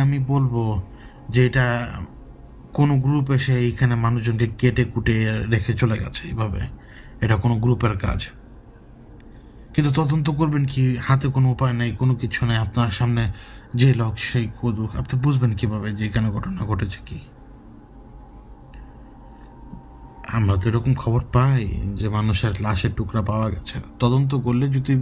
আমি বলবো যে এটা কোনো গ্রুপ এসে এইখানে মানুষজনকে কেটে কুটে রেখে চলে গেছে এইভাবে, এটা কোনো গ্রুপের কাজ। কিন্তু তদন্ত করবেন কি, হাতে কোনো উপায় নেই, কোনো কিছু নেই, আপনার সামনে যে লোক সেই করুক, আপনি বুঝবেন কিভাবে যে এখানে ঘটনা ঘটেছে কি? আমরা তো এরকম খবর পাই যে মানুষের লাশের টুকরা পাওয়া গেছে, তদন্ত করলে যদি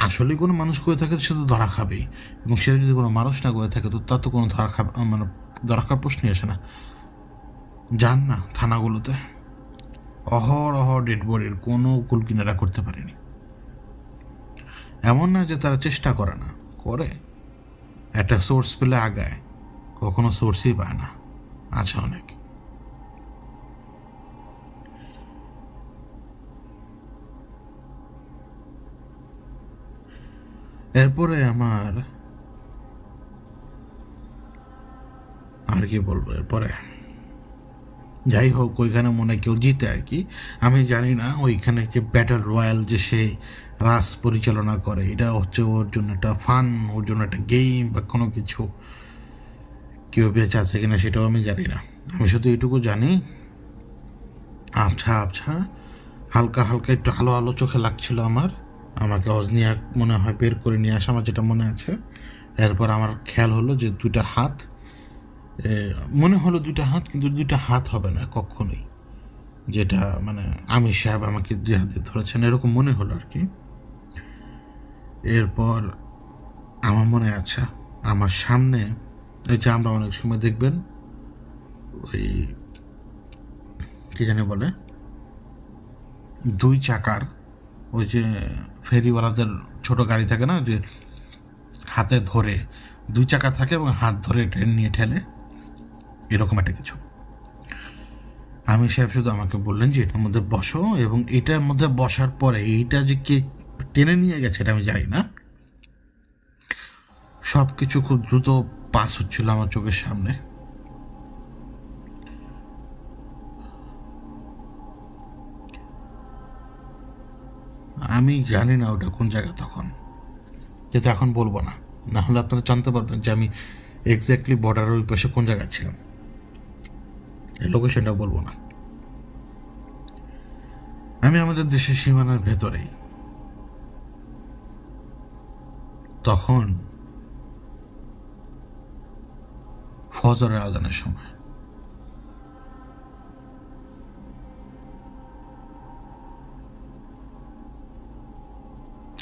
আসলে কোনো মানুষ করে থাকে সে তো ধরা খাবেই, এবং সেটা যদি কোনো মানুষ না করে থাকে তো তার তো কোনো ধরা খাবে, মানে ধরা খাওয়ার প্রশ্নই আসে না। যান না থানাগুলোতে, অহরহ ডেড বডির কোনো কুল কিনারা করতে পারেনি। এমন না যে তারা চেষ্টা করে না, করে, একটা সোর্স পেলে আগায়, কখনো সোর্সই পায় না, আছে অনেক। এরপরে আমার আর কি বলবো, এরপরে যাই হোক, ওইখানে মনে কেউ জিতে আর কি, আমি জানি না। ওইখানে যে ব্যাটল রয়্যাল যে সে রাস পরিচালনা করে, এটা হচ্ছে ওর জন্য একটা ফান, ওর জন্য একটা গেম বা কোনো কিছু, কেউ বেঁচে আছে কিনা সেটাও আমি জানি না। আমি শুধু এটুকু জানি, আবছা আবছা হালকা হালকা একটু আলো আলো চোখে লাগছিল আমার। আমাকে অজনিয়া মনে হয় বের করে নিয়ে আসা, আমার যেটা মনে আছে। এরপর আমার খেয়াল হলো যে দুইটা হাত, মনে হলো দুইটা হাত, কিন্তু দুইটা হাত হবে না কখনোই, যেটা মানে আমির সাহেব আমাকে যে হাতে ধরেছেন এরকম মনে হলো আর কি। এরপর আমার মনে আছে আমার সামনে, ওই যে আমরা অনেক সময় দেখবেন ওই কি জানি বলে, দুই চাকার ওই যে ফেরিওয়ালাদের ছোট গাড়ি থাকে না, যে হাতে ধরে দুই চাকা থাকে এবং হাত ধরে ট্রেন নিয়ে ঠেলে, এরকম একটা কিছু। আমি সাহেব শুধু আমাকে বললেন যে এটার মধ্যে বসো, এবং এটার মধ্যে বসার পরে এইটা যে কে টেনে নিয়ে গেছে এটা আমি জানি না। সব কিছু খুব দ্রুত পাস হচ্ছিল আমার চোখের সামনে। আমি জানি না ওটা কোন জায়গা তখন, যেটা এখন বলবো না, না হলে আপনারা জানতে পারবেন যে আমি এক্স্যাক্টলি বর্ডারের ওই পাশে কোন জায়গায় ছিলাম। লোকেশনটা বলবো না। আমি আমাদের দেশের সীমানার ভেতরেই। তখন ফজরের আজানের সময়।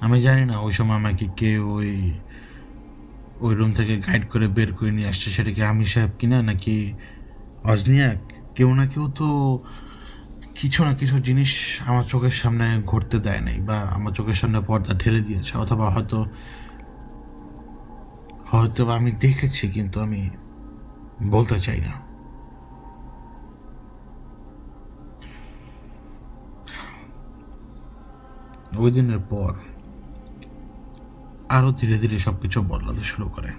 আমি জানি না ওই সময় আমাকে কেউ ওই ওই রুম থেকে গাইড করে বের করে নিয়ে আসছে, সেটা কি আমি সাহেব কিনা নাকি অজনিয়া? কেউ না কেউ তো কিছু না কিছু জিনিস আমার চোখের সামনে ঘটতে দেয় নাই, বা আমার চোখের সামনে পর্দা ঢেলে দিয়েছে, অথবা হয়তো হয়তো আমি দেখেছি কিন্তু আমি বলতে চাই না। ওই দিনের পর আরো ধীরে ধীরে সবকিছু বদলাতে শুরু করে।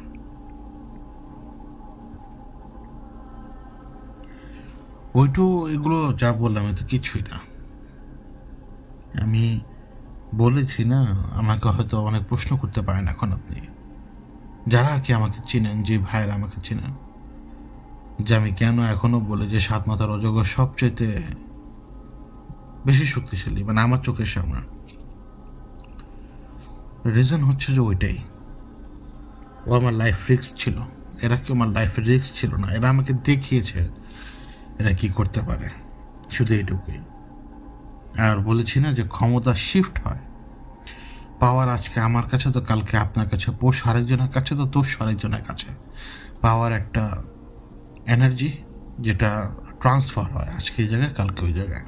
ওইটু এগুলো যা বললাম এতো কিছুই না। আমি বলেছি না, আমাকে হয়তো অনেক প্রশ্ন করতে পারেন এখন আপনি, যারা আর কি আমাকে চিনেন, যে ভাইয়েরা আমাকে চিনেন, যে আমি কেন এখনো বলে যে সাত মাথার অজগর সবচেয়ে বেশি শক্তিশালী, মানে আমার চোখের সামনে। রিজন হচ্ছে যে ওইটাই, ও আমার লাইফ রিস্ক ছিল। এরা কি আমার লাইফ রিস্ক ছিল না? এরা আমাকে দেখিয়েছে এরা কি করতে পারে, শুধু এইটুকুই। আর বলেছি না যে ক্ষমতা শিফট হয়, পাওয়ার আজকে আমার কাছে তো কালকে আপনার কাছে, পরশু আরেকজনের কাছে তো তরশু আরেকজনের কাছে। পাওয়ার একটা এনার্জি যেটা ট্রান্সফার হয়, আজকে এই জায়গায় কালকে ওই জায়গায়।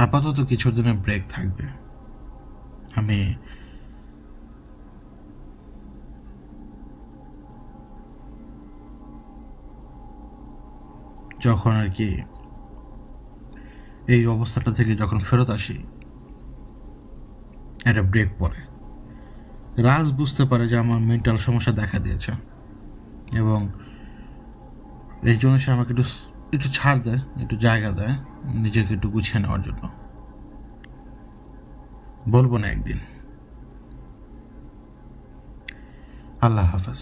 আপাতত কিছু দিনের ব্রেক থাকবে। আমি যখন আর কি এই অবস্থাটা থেকে যখন ফেরত আসি, একটা ব্রেক পড়ে। রাজ বুঝতে পারে যে আমার মেন্টাল সমস্যা দেখা দিয়েছে, এবং এই জন্য সে আমাকে একটু একটু ছাড় দেয়, একটু জায়গা দেয় নিজেকে একটু গুছিয়ে নেওয়ার জন্য। বলবো না একদিন। আল্লাহ হাফেজ।